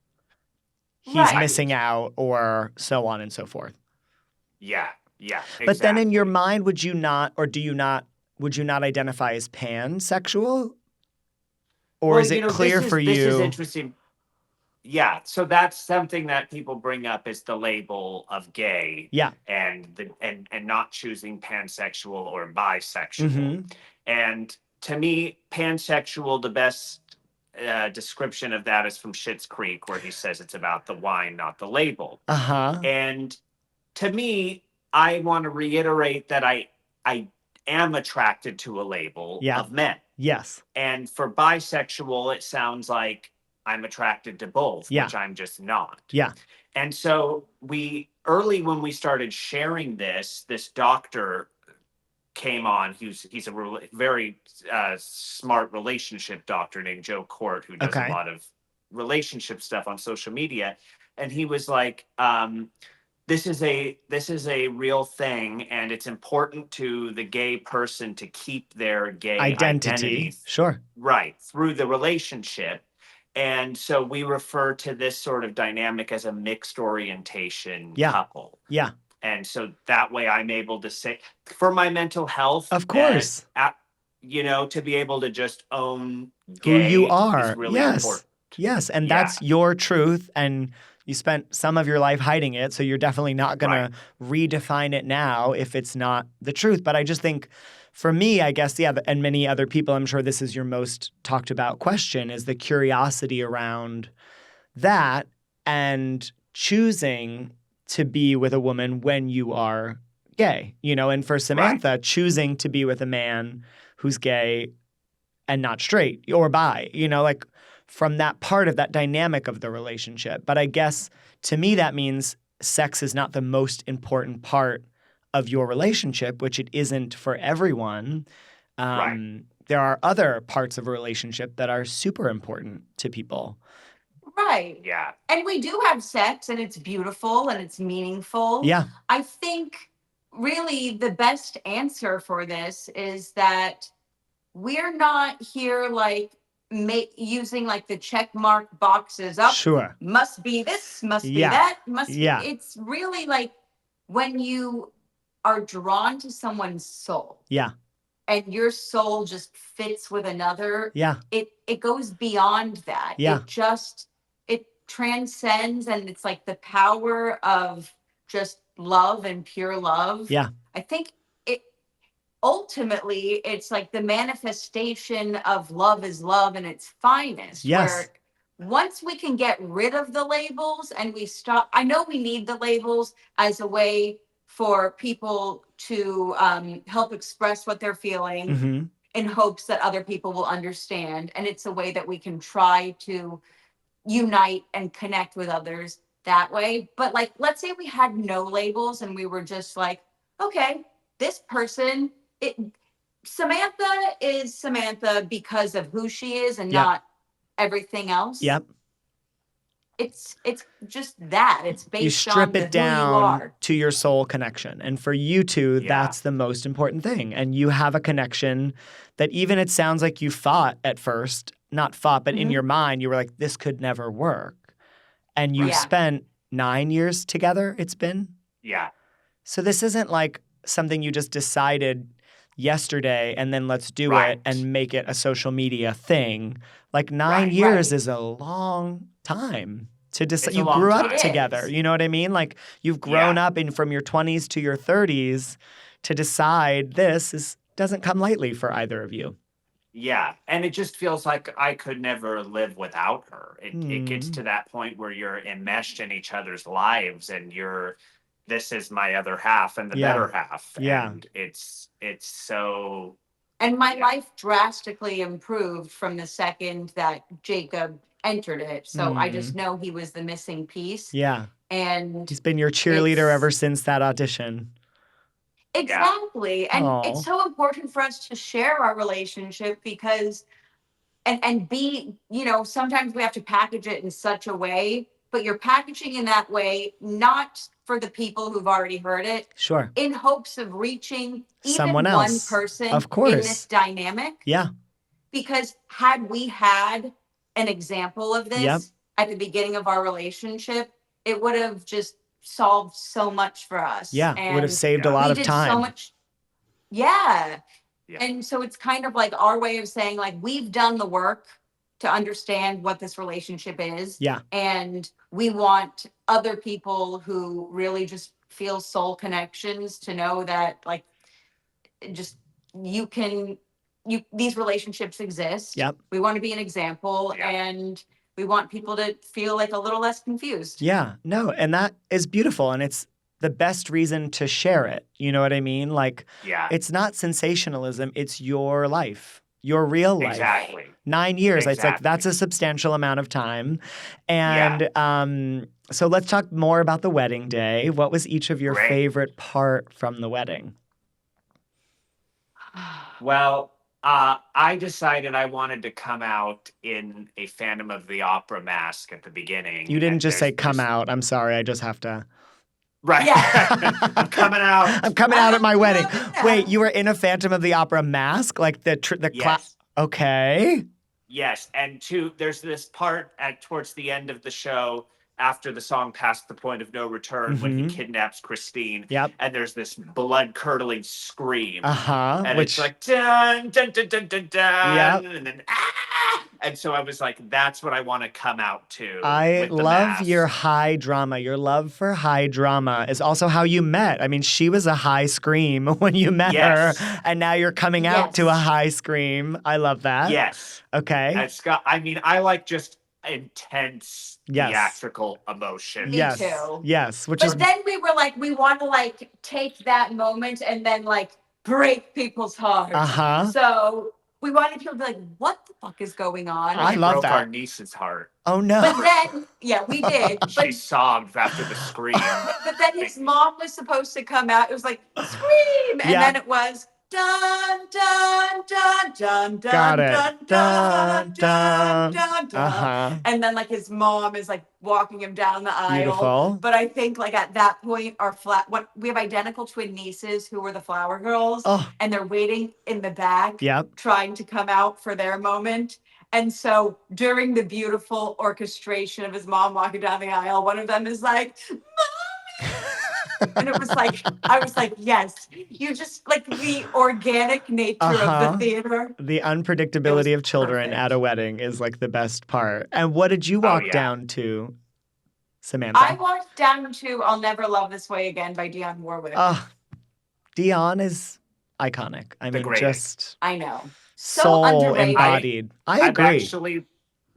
he's missing out or so on and so forth. Yeah, exactly. But then in your mind, would you not identify as pansexual? Or is it clear for you? This is interesting. Yeah, so that's something that people bring up is the label of gay. Yeah. And not choosing pansexual or bisexual. Mm-hmm. And to me, pansexual, the best description of that is from Schitt's Creek, where he says it's about the wine, not the label. Uh-huh. And to me, I want to reiterate that I am attracted to a label of men. Yes. And for bisexual, it sounds like I'm attracted to both, which I'm just not. Yeah. And so when we started sharing this doctor came on. He's a very smart relationship doctor named Joe Court, who does a Okay. lot of relationship stuff on social media. And he was like, this is a real thing, and it's important to the gay person to keep their gay identity Sure. right through the relationship. And so we refer to this sort of dynamic as a mixed orientation couple. Yeah. And so that way I'm able to say, for my mental health, Of course, to be able to just own who you gay are. is really important. Yes. And that's your truth. And you spent some of your life hiding it. So you're definitely not going to redefine it now if it's not the truth. But I just think for me, I guess, and many other people, I'm sure this is your most talked about question, is the curiosity around that and choosing to be with a woman when you are gay, and for Samantha, choosing to be with a man who's gay and not straight or bi, like from that part of that dynamic of the relationship. But I guess to me, that means sex is not the most important part of your relationship, which it isn't for everyone. There are other parts of a relationship that are super important to people. Right. Yeah. And we do have sex, and it's beautiful and it's meaningful. Yeah. I think really the best answer for this is that we're not here like using like the check mark boxes up. Sure. Must be this, must be that, must be. It's really like when you are drawn to someone's soul. Yeah. And your soul just fits with another. Yeah. It goes beyond that. Yeah. It transcends, and it's like the power of just love and pure love. Yeah. I think ultimately it's like the manifestation of love is love in its finest. Yes. Where once we can get rid of the labels and we stop, I know we need the labels as a way for people to help express what they're feeling in hopes that other people will understand. And it's a way that we can try to unite and connect with others that way. But like, let's say we had no labels and we were just like, okay, this person, Samantha is Samantha because of who she is and not everything else. Yep. It's just that. It's based you strip on it who you down are. To your soul connection. And for you two, that's the most important thing. And you have a connection that even it sounds like you fought at first, not fought, but in your mind, you were like, this could never work. And you've spent 9 years together, it's been? Yeah. So this isn't like something you just decided yesterday and then let's do it and make it a social media thing. Like 9 years is a long time to decide. You grew up together. You know what I mean? Like you've grown up from your 20s to your 30s to decide this doesn't come lightly for either of you. Yeah. And it just feels like I could never live without her. It gets to that point where you're enmeshed in each other's lives and this is my other half and the better half. Yeah. And it's so. And my life drastically improved from the second that Jacob entered it. So I just know he was the missing piece. Yeah. And he's been your cheerleader ever since that audition. Exactly. And it's so important for us to share our relationship because and be, sometimes we have to package it in such a way, but you're packaging in that way, not for the people who've already heard it. Sure. In hopes of reaching even someone else. One person of course. in this dynamic. Yeah. Because had we had an example of this at the beginning of our relationship, it would have just solved so much for us. Yeah. It would have saved a lot of time. So much. Yeah. And so it's kind of like our way of saying, like, we've done the work to understand what this relationship is. Yeah. And we want other people who really just feel soul connections to know that, like, just these relationships exist. Yep. We want to be an example and we want people to feel like a little less confused. Yeah. No. And that is beautiful. And it's the best reason to share it. You know what I mean? Like, it's not sensationalism. It's your life, your real life. Exactly. 9 years. It's like, that's a substantial amount of time. And so let's talk more about the wedding day. What was each of your favorite part from the wedding? Well, I decided I wanted to come out in a Phantom of the Opera mask at the beginning. You didn't and just say come there's- out. I'm sorry. I just have to. Right. Yeah. I'm coming out. I'm coming out at my wedding. Yeah. Wait, you were in a Phantom of the Opera mask? Like the Yes. Okay. Yes. And there's this part towards the end of the show after the song Past the Point of No Return when he kidnaps Christine. Yep. And there's this blood-curdling scream. Uh-huh. And Which, it's like, dun, dun, dun, dun, dun, dun. Yep. And then, ah! And so I was like, that's what I want to come out to. I with the love mask. your high drama. Your love for high drama is also how you met. I mean, she was a high scream when you met Yes. her, and now you're coming out to a high scream. I love that. Yes. Okay. And Scott, I mean, I like just intense Yes. theatrical emotion. Me Yes. too. Yes. Which But is then we were like, we want to like take that moment and then like break people's hearts. Uh-huh. So we wanted people to be like, what the fuck is going on? I We love broke that. our niece's heart. Oh no. But then, yeah, we did. She But, sobbed after the scream. but then his mom was supposed to come out. It was like, scream. And Yeah. then it was, dun, dun, dun, dun, dun, Got it. dun, Dun, dun, dun, dun. dun, dun. Uh-huh. And then like his mom is like walking him down the aisle. Beautiful. But I think like at that point, we have identical twin nieces who were the flower girls, Oh, and they're waiting in the back, yep. trying to come out for their moment. And so during the beautiful orchestration of his mom walking down the aisle, one of them is like, "Mommy!" And it was like, I was like, yes, you just like the organic nature Uh-huh. of the theater. The unpredictability of children perfect. at a wedding is like the best part. And what did you walk yeah. down to, Samantha? I walked down to I'll Never Love This Way Again by Diane Warwick. Oh, Dion is iconic. I mean, greatest. just I know. So soul underrated. embodied. I I'm agree. actually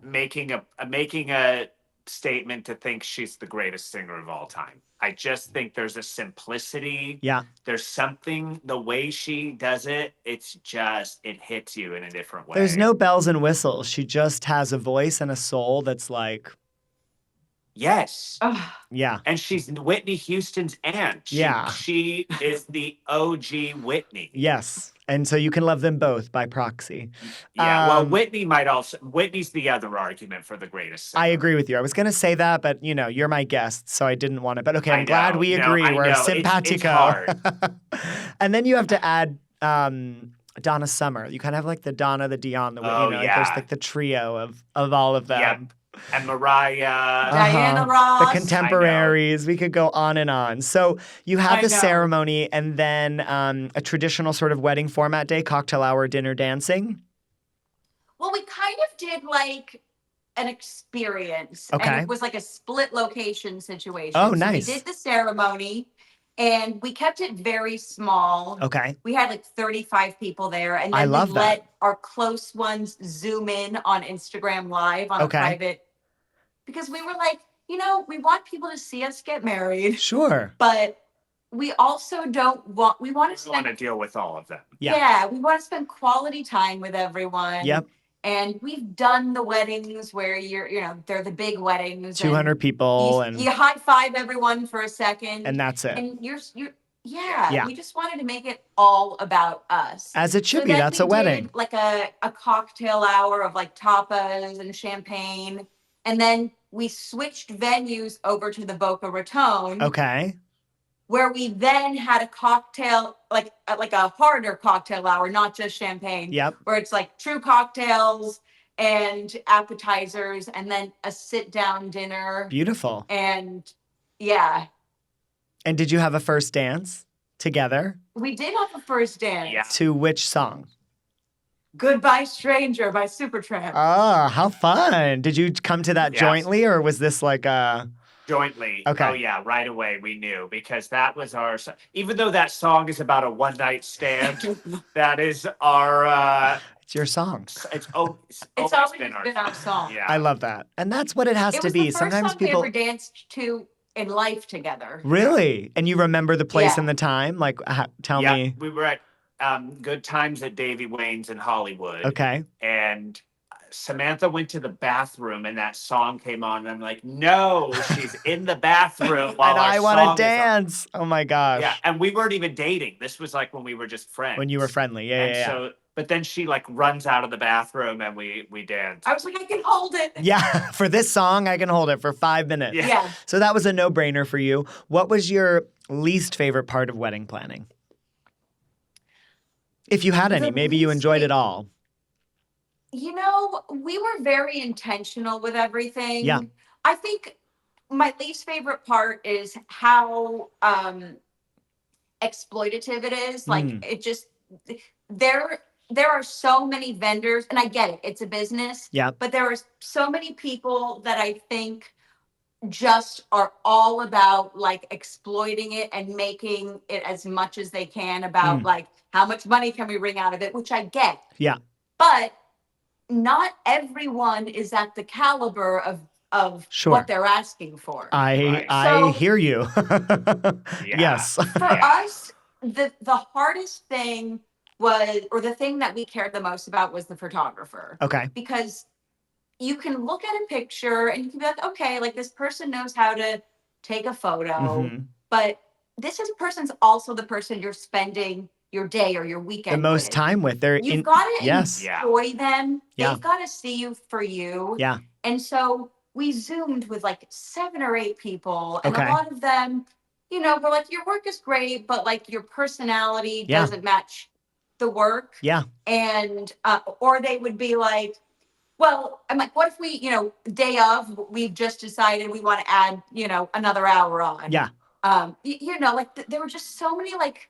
making a statement to think she's the greatest singer of all time. I just think there's a simplicity. Yeah. There's something, the way she does it, it's just, it hits you in a different way. There's no bells and whistles. She just has a voice and a soul that's like, Yes. Ugh. yeah. And she's Whitney Houston's aunt. Yeah. She is the OG Whitney. Yes. And so you can love them both by proxy. Yeah. Well, Um, Whitney's the other argument for the greatest singer. I agree with you. I was going to say that, but you know, you're my guest, so I didn't want to. But okay, I I'm glad know. we No, agree. I We're know. It's simpatico. hard. And then you have to add Donna Summer. You kind of have like the Donna, the Dion, the Oh, you know, like there's yeah. like the trio of all of them. Yep. And Mariah. Diana Ross. The contemporaries. We could go on and on. So you have I the know. ceremony and then a traditional sort of wedding format day, cocktail hour, dinner, dancing. Well, we kind of did like an experience. Okay. And it was like a split location situation. Oh, So nice. we did the ceremony and we kept it very small. Okay. We had like 35 people there. And I then love we that. let our close ones zoom in on Instagram Live on Okay. a private, because we were like, you know, we want people to see us get married, Sure. but we also we want to I want spend, to deal with all of them. Yeah. we want to spend quality time with everyone. Yep. And we've done the weddings where they're the big weddings. and 200 people you high five everyone for a second. and that's it. And Yeah. we just wanted to make it all about us. As it should So be. then That's we a wedding. did like a cocktail hour of like tapas and champagne. And then we switched venues over to the Boca Raton, Okay. where we then had a cocktail, like a harder cocktail hour, not just champagne, Yep. where it's like true cocktails and appetizers, and then a sit-down dinner. Beautiful. And yeah, And did you have a first dance together? we did have a first dance. Yeah. To which song? Goodbye Stranger by Supertramp. Oh, how fun. Did you come to that Yes. jointly or was this like a. Jointly. Okay. Oh, yeah. Right away, we knew because that was even though that song is about a one night stand, that is our, It's your song. it's It's always always been been our song. Yeah. I love that. And that's what it has It to was be. the first Sometimes song people. we ever danced to in life together. Really? And you remember the place Yeah. and the time? Like, tell Yeah, me. we were at Good Times at Davy Wayne's in Hollywood. Okay. And Samantha went to the bathroom and that song came on. And I'm like, no, she's in the bathroom while And our I song want to is on. dance. Oh my gosh. Yeah, and we weren't even dating. This was like when we were just friends. When you were friendly. Yeah, And yeah, yeah. so, but then she like runs out of the bathroom and we danced. I was like, I can hold it. Yeah, for this song, I can hold it for 5 minutes. Yeah. So that was a no-brainer for you. What was your least favorite part of wedding planning? If you had any, maybe you enjoyed it all. You know, we were very intentional with everything. Yeah. I think my least favorite part is how exploitative it is. Like it just there are so many vendors, and I get it, it's a business. Yeah. But there are so many people that I think just are all about like exploiting it and making it as much as they can about like how much money can we wring out of it, which I get. Yeah. But not everyone is at the caliber of Sure. what they're asking for. I hear you. Yes. For us, the hardest thing was, or the thing that we cared the most about was the photographer. Okay. Because you can look at a picture and you can be like, okay, like this person knows how to take a photo, but this person's also the person you're spending your day or your weekend the most with. Time with. You've got to enjoy them. Yeah. They've got to see you for you. Yeah. And so we Zoomed with like 7 or 8 people, and Okay. a lot of them, you know, were like, your work is great, but like your personality doesn't match the work. Yeah. And or they would be like, well, I'm like, what if we, you know, day of, we've just decided we want to add, you know, another hour on. Yeah. You know, like there were just so many like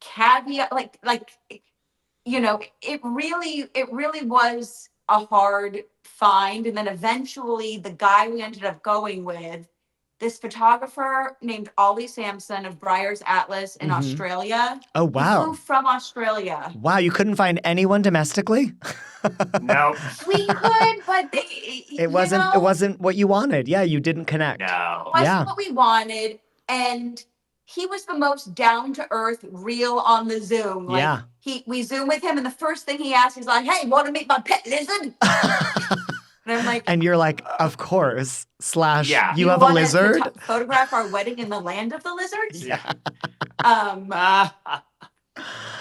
caveat, like, you know, it really was a hard find. And then eventually the guy we ended up going with, this photographer named Ollie Sampson of Briar's Atlas in Australia. Oh, wow. He flew from Australia. Wow, you couldn't find anyone domestically? No. We could, but it wasn't what you wanted. Yeah, you didn't connect. No. It wasn't what we wanted. And he was the most down to earth, real on the Zoom. Like we Zoom with him, and the first thing he asked is like, "Hey, want to meet my pet lizard?" And I'm like, and you're like, "Of course." / you have a wanna lizard? Photograph our wedding in the land of the lizards? Yeah.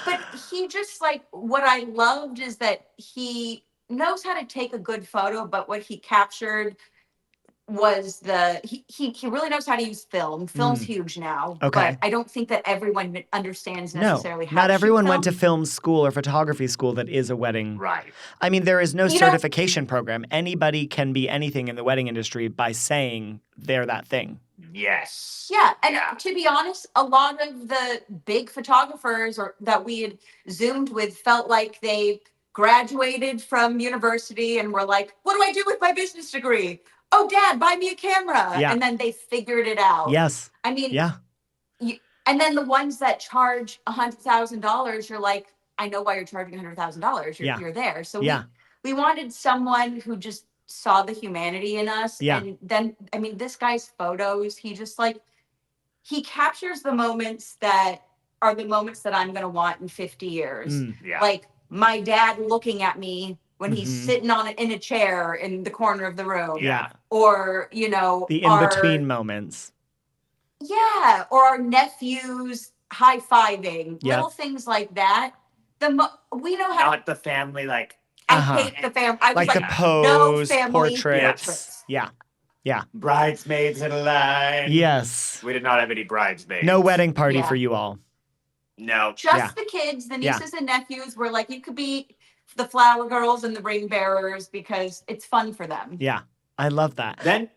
But he just like, what I loved is that he knows how to take a good photo, but what he captured was he really knows how to use film. Film's huge now. Okay. But I don't think that everyone understands necessarily how to not everyone shoot went to film. film school or photography school that is a wedding. Right. I mean, there is no certification program. Anybody can be anything in the wedding industry by saying they're that thing. Yes. Yeah, and to be honest, a lot of the big photographers that we had Zoomed with felt like they graduated from university and were like, what do I do with my business degree? Oh, Dad, buy me a camera. Yeah. And then they figured it out. Yes. I mean, and then the ones that charge $100,000, you're like, I know why you're charging $100,000. You're there. So we wanted someone who just saw the humanity in us. Yeah. And then, I mean, this guy's photos, he just like, he captures the moments that are the moments that I'm going to want in 50 years. Like my dad looking at me when he's sitting in a chair in the corner of the room. Yeah. Or, you know, the in-between moments. Yeah. Or our nephews high-fiving, little things like that. We know how Not the family, like, I hate the family. I was like the pose, no family portraits. Yeah. Yeah. Bridesmaids in a line. Yes. We did not have any bridesmaids. No wedding party for you all. No. Just the kids, the nieces and nephews were like, you could be the flower girls and the ring bearers because it's fun for them. Yeah. I love that. Then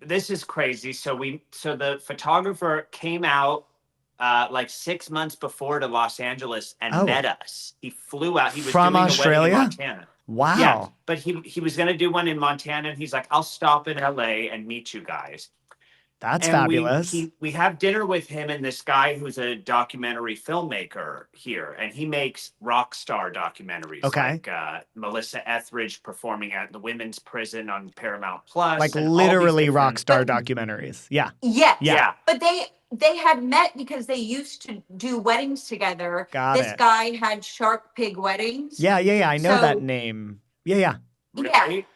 this is crazy. So the photographer came out like 6 months before to Los Angeles and met us. He flew out. He was from doing Australia? A wedding in Montana. Wow. Yeah, but he was going to do one in Montana, and he's like, I'll stop in LA and meet you guys. That's and fabulous. We have dinner with him and this guy who's a documentary filmmaker here, and he makes rock star documentaries. Okay. Like Melissa Etheridge performing at the women's prison on Paramount Plus. Like literally rock star documentaries. Yeah. Yeah. But they had met because they used to do weddings together. This guy had Shark Pig Weddings. Yeah. I know that name. Yeah. Really?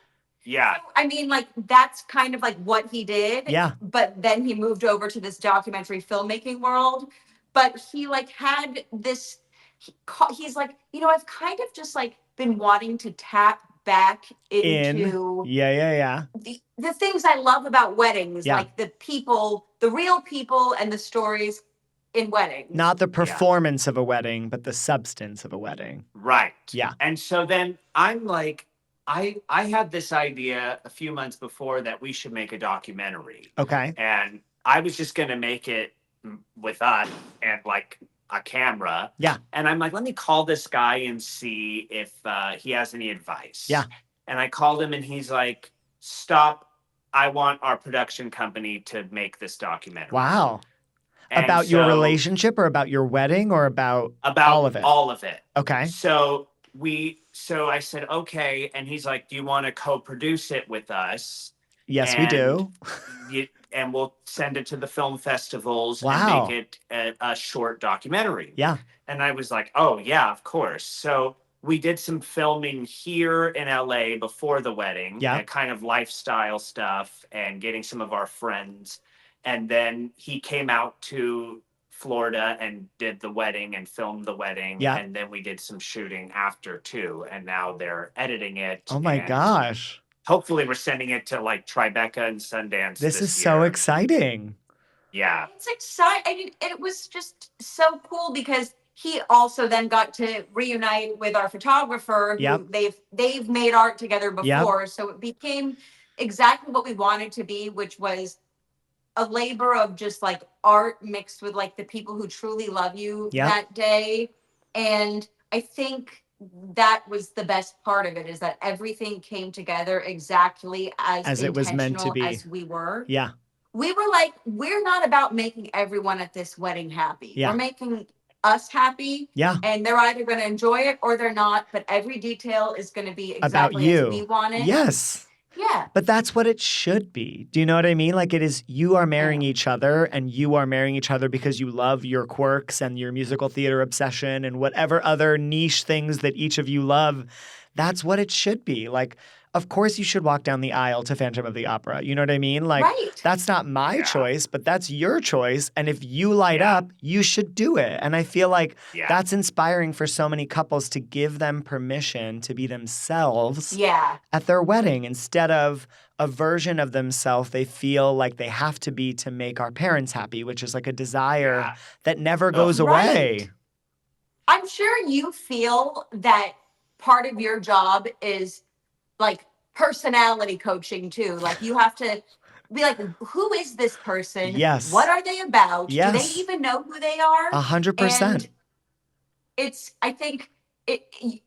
Yeah. I mean, like, that's kind of like what he did. Yeah. But then he moved over to this documentary filmmaking world. But he like had this, he's like, I've kind of just like been wanting to tap back into Yeah. the things I love about weddings, Yeah. like the people, the real people and the stories in weddings. Not the performance of a wedding, but the substance of a wedding. Right. Yeah. And so then I'm like, I had this idea a few months before that we should make a documentary. Okay. And I was just going to make it with us and like a camera. Yeah. And I'm like, let me call this guy and see if he has any advice. Yeah. And I called him and he's like, stop. I want our production company to make this documentary. Wow. And about your relationship or about your wedding or about all of it? All of it. Okay. So I said, okay. And he's like, do you want to co-produce it with us? Yes, we do. And we'll send it to the film festivals Wow. and make it a short documentary. Yeah. And I was like, oh, yeah, of course. So we did some filming here in LA before the wedding. Yeah. And kind of lifestyle stuff and getting some of our friends. And then he came out to Florida and did the wedding and filmed the wedding. Yeah. And then we did some shooting after too. And now they're editing it. Oh my gosh. Hopefully we're sending it to like Tribeca and Sundance. This is year. so exciting. Yeah. It's exciting. I mean, it was just so cool because he also then got to reunite with our photographer. Yep. Who they've made art together before. Yep. So it became exactly what we wanted to be, which was a labor of just like art mixed with like the people who truly love you that day. And I think that was the best part of it, is that everything came together exactly as it was meant to be. As we were. Yeah. We were like, we're not about making everyone at this wedding happy. Yeah. We're making us happy. Yeah. And they're either going to enjoy it or they're not. But every detail is going to be exactly about you. as we want it. Yes. Yeah. But that's what it should be. Do you know what I mean? Like, it is, you are marrying each other, and you are marrying each other because you love your quirks and your musical theater obsession and whatever other niche things that each of you love. That's what it should be. Like, of course you should walk down the aisle to Phantom of the Opera. You know what I mean? Like, that's not my choice, but that's your choice. And if you light up, you should do it. And I feel like that's inspiring for so many couples to give them permission to be themselves at their wedding instead of a version of themselves they feel like they have to be to make our parents happy, which is like a desire that never goes away. I'm sure you feel that part of your job is like personality coaching too. Like, you have to be like, who is this person? Yes. What are they about? Yes. Do they even know who they are? 100%. I think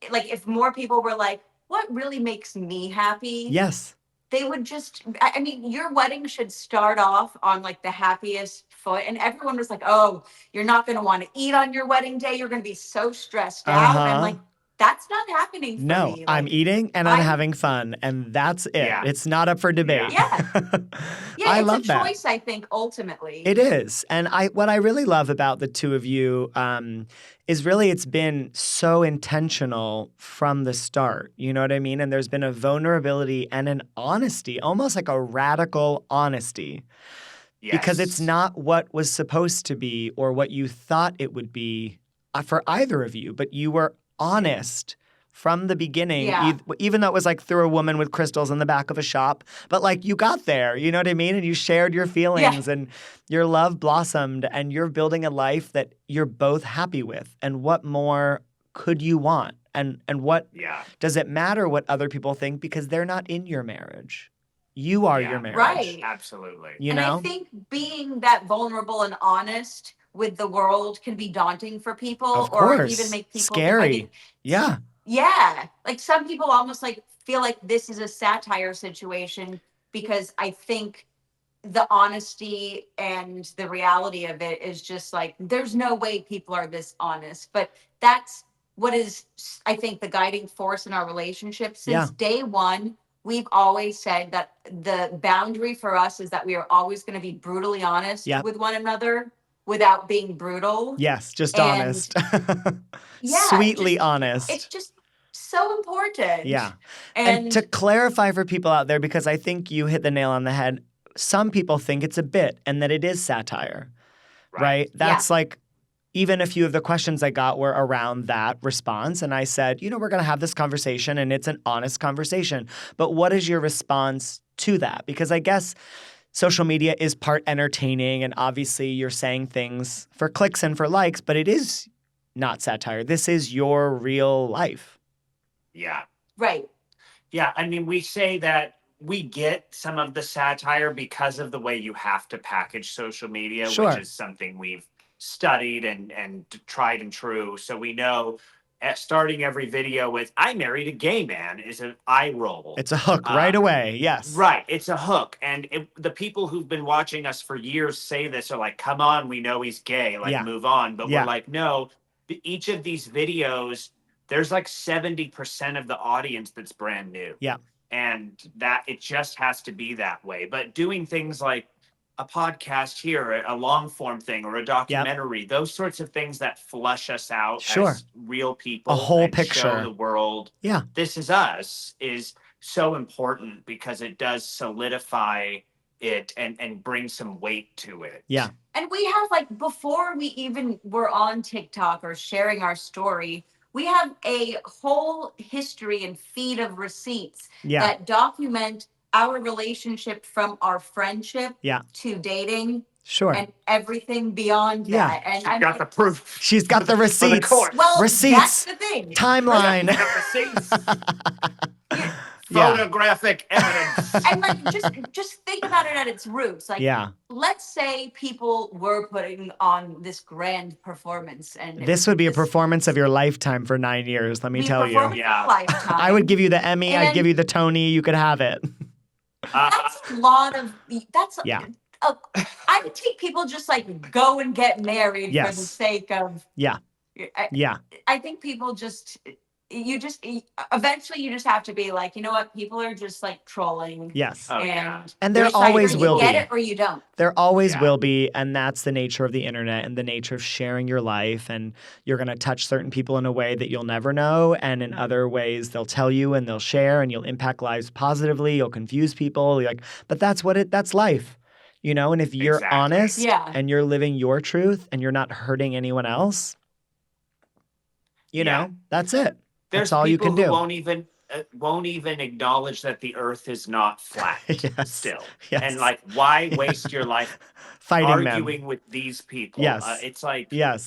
like if more people were like, what really makes me happy? Yes. They would just, I mean, your wedding should start off on like the happiest foot. And everyone was like, oh, you're not going to want to eat on your wedding day. You're going to be so stressed out. And I'm like, that's not happening for me. No, Like, I'm eating and I'm having fun, and that's it. Yeah. It's not up for debate. Yeah. I it's love a that. choice, I think, ultimately. It is. And what I really love about the two of you is really it's been so intentional from the start. You know what I mean? And there's been a vulnerability and an honesty, almost like a radical honesty. Yes. Because it's not what was supposed to be or what you thought it would be for either of you, but you were honest from the beginning, even though it was like through a woman with crystals in the back of a shop. But like, you got there, you know what I mean? And you shared your feelings and your love blossomed, and you're building a life that you're both happy with. And what more could you want? And what does it matter what other people think, because they're not in your marriage. You are your marriage. Right. Absolutely. You know? I think being that vulnerable and honest with the world can be daunting for people, Of course. or even make people scary. Yeah. Yeah. Like, some people almost like feel like this is a satire situation, because I think the honesty and the reality of it is just like, there's no way people are this honest. But that's what is, I think, the guiding force in our relationship. Since day one, we've always said that the boundary for us is that we are always going to be brutally honest with one another without being brutal. Yes, just And- honest. Yeah, Sweetly honest. It's just so important. Yeah. And to clarify for people out there, because I think you hit the nail on the head, some people think it's a bit and that it is satire, right? That's like, even a few of the questions I got were around that response. And I said, we're going to have this conversation and it's an honest conversation. But what is your response to that? Because I guess social media is part entertaining and obviously you're saying things for clicks and for likes, but it is not satire. This is your real life. Yeah. Right. Yeah. I mean, we say that we get some of the satire because of the way you have to package social media, which is something we've studied and tried and true. So we know starting every video with "I married a gay man" is an eye roll. It's a hook right away. Yes. Right. It's a hook. And the people who've been watching us for years say this are like, come on, we know he's gay. Like, move on. But we're like, no, each of these videos, there's like 70% of the audience that's brand new. Yeah. And that it just has to be that way. But doing things like a podcast here, a long form thing, or a documentary, those sorts of things that flush us out as real people, a whole and picture, show the world, yeah, this is us, is so important because it does solidify it and bring some weight to it. Yeah. And we have, like, before we even were on TikTok or sharing our story, we have a whole history and feed of receipts that document our relationship from our friendship to dating. And everything beyond that. And She's got the proof. She's got the receipts. Well, receipts. that's the thing. Timeline. Receipts. Photographic evidence. And like, just think about it at its roots. Like, let's say people were putting on this grand performance, and this would be a performance of your lifetime for 9 years. Let me tell you. I would give you the Emmy. I'd give you the Tony. You could have it. That's a lot of. That's I would take people just like go and get married for the sake of. I think people just. Eventually you just have to be like, you know what, people are just like trolling. Yes. And there always will be. You get it or you don't. There always will be, and that's the nature of the internet and the nature of sharing your life, and you're going to touch certain people in a way that you'll never know, and in other ways they'll tell you and they'll share and you'll impact lives positively, you'll confuse people, but that's life. And if you're honest and you're living your truth and you're not hurting anyone else, that's it. There's That's all you can do. Who won't even acknowledge that the earth is not flat still. And like, why waste your life fighting arguing with these people? It's like... I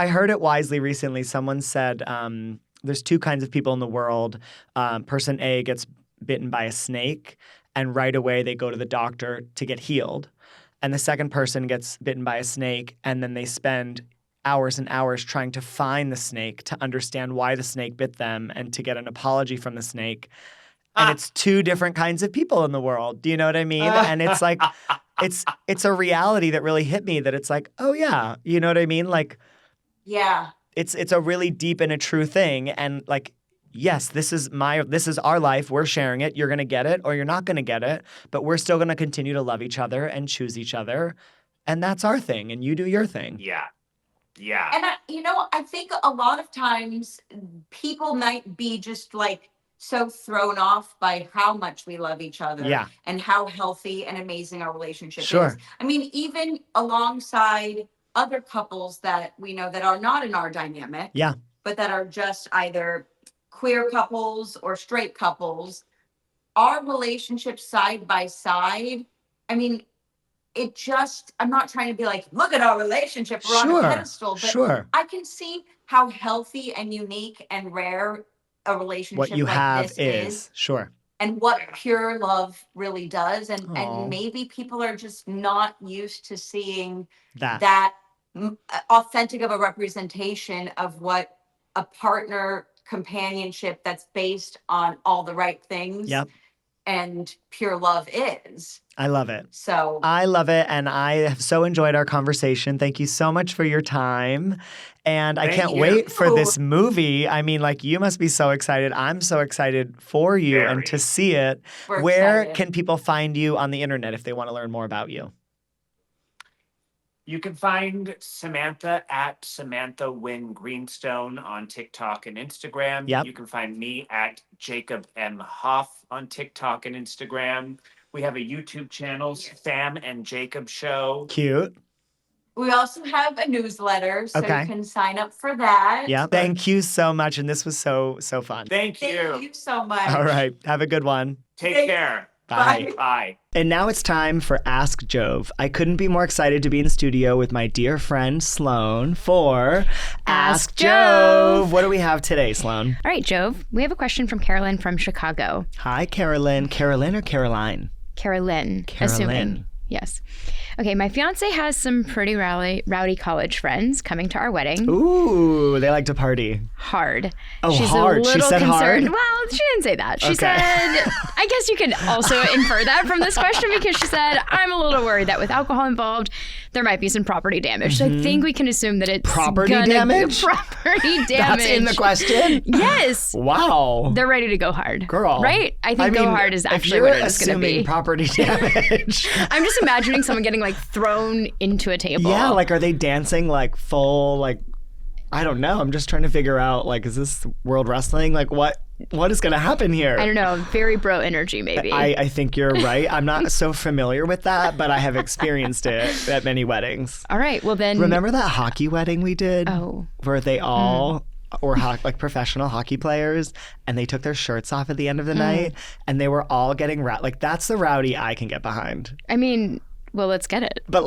heard it wisely recently. Someone said there's two kinds of people in the world. Person A gets bitten by a snake, and right away they go to the doctor to get healed. And the second person gets bitten by a snake, and then they spend hours and hours trying to find the snake, to understand why the snake bit them, and to get an apology from the snake. And it's two different kinds of people in the world. Do you know what I mean? And it's like, it's a reality that really hit me, that it's like, oh yeah, you know what I mean? Like, it's a really deep and a true thing. And like, yes, this is our life. We're sharing it. You're going to get it or you're not going to get it, but we're still going to continue to love each other and choose each other. And that's our thing. And you do your thing. Yeah. And I think a lot of times people might be just like so thrown off by how much we love each other and how healthy and amazing our relationship is. I mean, even alongside other couples that we know that are not in our dynamic, but that are just either queer couples or straight couples, our relationship side by side, I mean, I'm not trying to be like, look at our relationship, we're on a pedestal, but I can see how healthy and unique and rare a relationship what you like have this is. And what pure love really does. And maybe people are just not used to seeing that authentic of a representation of what a partner companionship that's based on all the right things and pure love is. I love it. So I love it. And I have so enjoyed our conversation. Thank you so much for your time. And I can't wait for this movie. I mean, like, you must be so excited. I'm so excited for you and to see it. Where can people find you on the internet if they want to learn more about you? You can find Samantha at Samantha Wynn Greenstone on TikTok and Instagram. Yep. You can find me at Jacob M. Hoff on TikTok and Instagram. We have a YouTube channel, Sam and Jacob Show. Cute. We also have a newsletter, so Okay. you can sign up for that. Yeah. Thank you so much. And this was so fun. Thank you. Thank you so much. All right. Have a good one. Take care. Bye. Bye. And now it's time for Ask Jove. I couldn't be more excited to be in studio with my dear friend Sloan for Ask Jove. What do we have today, Sloan? All right, Jove, we have a question from Carolyn from Chicago. Hi, Carolyn. Carolyn or Caroline? Carolyn. Carolyn. Assuming. Yes. Okay, my fiance has some pretty rowdy college friends coming to our wedding. Ooh, they like to party. Hard. Oh, She's hard. a little She said concerned. hard? Well, she didn't say that. She Okay. said, I guess you could also infer that from this question because she said, I'm a little worried that with alcohol involved, there might be some property damage. So I think we can assume that it's Property gonna damage? Property damage. That's in the question? Yes. Wow. They're ready to go hard. Girl. Right? I think go hard is actually what it is going to be. If you're assuming property damage. I'm just imagining someone getting like thrown into a table. Yeah, like are they dancing like full, like, I don't know. I'm just trying to figure out, like, is this World Wrestling? Like, what is going to happen here? I don't know. Very bro energy, maybe. I think you're right. I'm not so familiar with that, but I have experienced it at many weddings. All right. Well, then. Remember that hockey wedding we did? Oh. Where they all were like professional hockey players and they took their shirts off at the end of the night and they were all getting like, that's the rowdy I can get behind. I mean, well, let's get it. But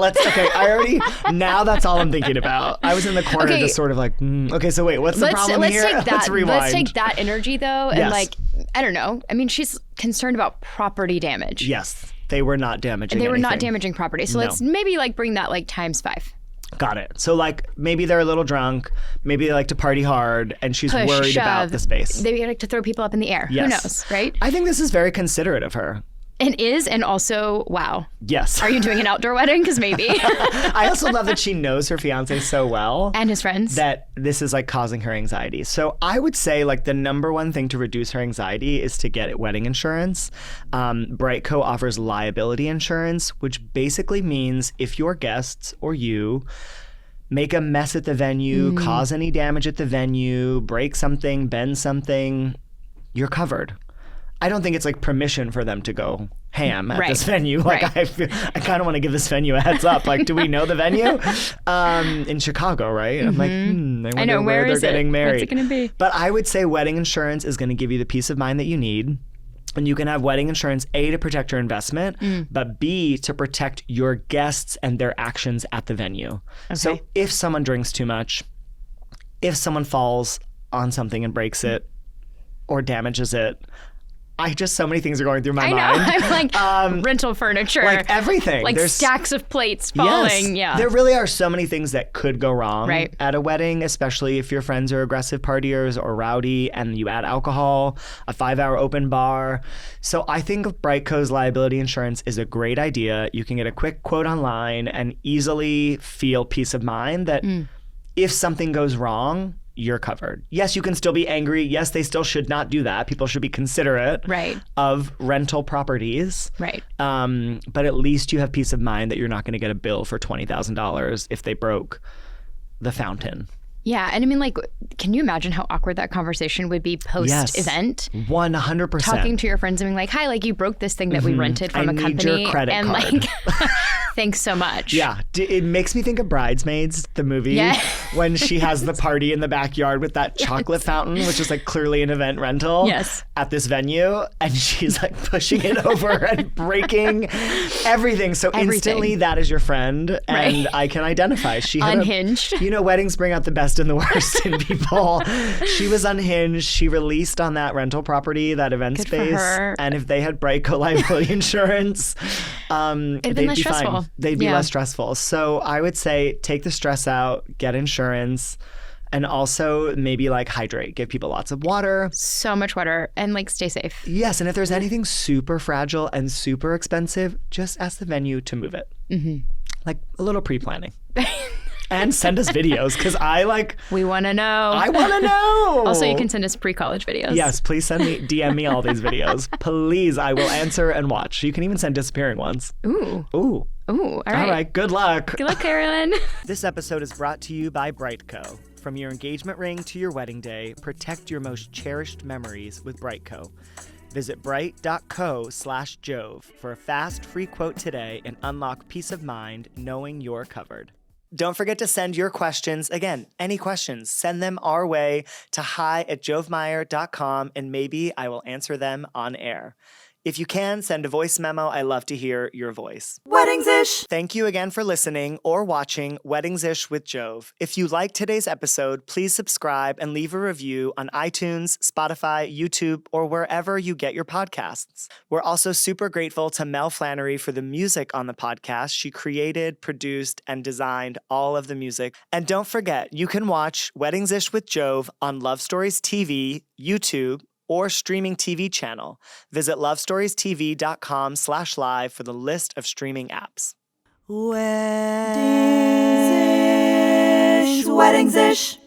now that's all I'm thinking about. I was in the corner just sort of like, okay, so wait, what's the problem here? Take that, Let's rewind. Let's take that energy, though, and Yes. like, I don't know. I mean, she's concerned about property damage. Yes, they were not damaging They were not anything. damaging property. So No. let's maybe like bring that like times 5. Got it. So like maybe they're a little drunk, maybe they like to party hard, and she's Push, worried shove. about the space. They like to throw people up in the air. Yes. Who knows, right? I think this is very considerate of her. It is, and also, wow. Yes. Are you doing an outdoor wedding? Because maybe. I also love that she knows her fiance so well. And his friends. That this is like causing her anxiety. So I would say like the number one thing to reduce her anxiety is to get wedding insurance. Brightco offers liability insurance, which basically means if your guests or you make a mess at the venue, cause any damage at the venue, break something, bend something, you're covered. I don't think it's like permission for them to go ham at this venue. Like I kind of want to give this venue a heads up. Like, do we know the venue? In Chicago, right? I'm like, I wonder where they're getting married. What's it going to be? But I would say wedding insurance is going to give you the peace of mind that you need. And you can have wedding insurance, A, to protect your investment, but B, to protect your guests and their actions at the venue. Okay. So if someone drinks too much, if someone falls on something and breaks it or damages it, so many things are going through my mind. I'm like rental furniture. Like everything. Like There's stacks of plates falling. Yes, yeah. There really are so many things that could go wrong Right. at a wedding, especially if your friends are aggressive partiers or rowdy and you add alcohol, a 5-hour open bar. So I think Brightco's liability insurance is a great idea. You can get a quick quote online and easily feel peace of mind that if something goes wrong, you're covered. Yes, you can still be angry. Yes, they still should not do that. People should be considerate of rental properties. Right. But at least you have peace of mind that you're not going to get a bill for $20,000 if they broke the fountain. Yeah. And I mean, like, can you imagine how awkward that conversation would be post-event? 100%. Talking to your friends and being like, hi, like you broke this thing that we rented from I a need company. your credit and card. like, thanks so much. Yeah. It makes me think of Bridesmaids, the movie, when she has the party in the backyard with that chocolate fountain, which is like clearly an event rental at this venue. And she's like pushing it over and breaking everything. So instantly that is your friend. And I can identify. She had unhinged. Weddings bring out the best and the worst in people. She was unhinged. She released on that rental property, that event Good space. for her. And if they had Brightco liability insurance, they'd be stressful. fine. They'd be less stressful. So I would say take the stress out, get insurance, and also maybe like hydrate. Give people lots of water. So much water and like stay safe. Yes, and if there's anything super fragile and super expensive, just ask the venue to move it. Like a little pre-planning. And send us videos because We want to know. I want to know. Also, you can send us pre-college videos. Yes, please DM me all these videos. Please, I will answer and watch. You can even send disappearing ones. Ooh. Ooh. Ooh, all right. All right, good luck. Good luck, Carolyn. This episode is brought to you by Brightco. From your engagement ring to your wedding day, protect your most cherished memories with Brightco. Visit bright.co/Jove for a fast, free quote today and unlock peace of mind knowing you're covered. Don't forget to send your questions. Again, any questions, send them our way to hi@jovemeyer.com and maybe I will answer them on air. If you can, send a voice memo. I love to hear your voice. Weddings-ish. Thank you again for listening or watching Weddings-ish with Jove. If you liked today's episode, please subscribe and leave a review on iTunes, Spotify, YouTube, or wherever you get your podcasts. We're also super grateful to Mel Flannery for the music on the podcast. She created, produced, and designed all of the music. And don't forget, you can watch Weddings-ish with Jove on Love Stories TV, YouTube, or streaming TV channel. Visit lovestoriestv.com/live for the list of streaming apps. Weddings-ish.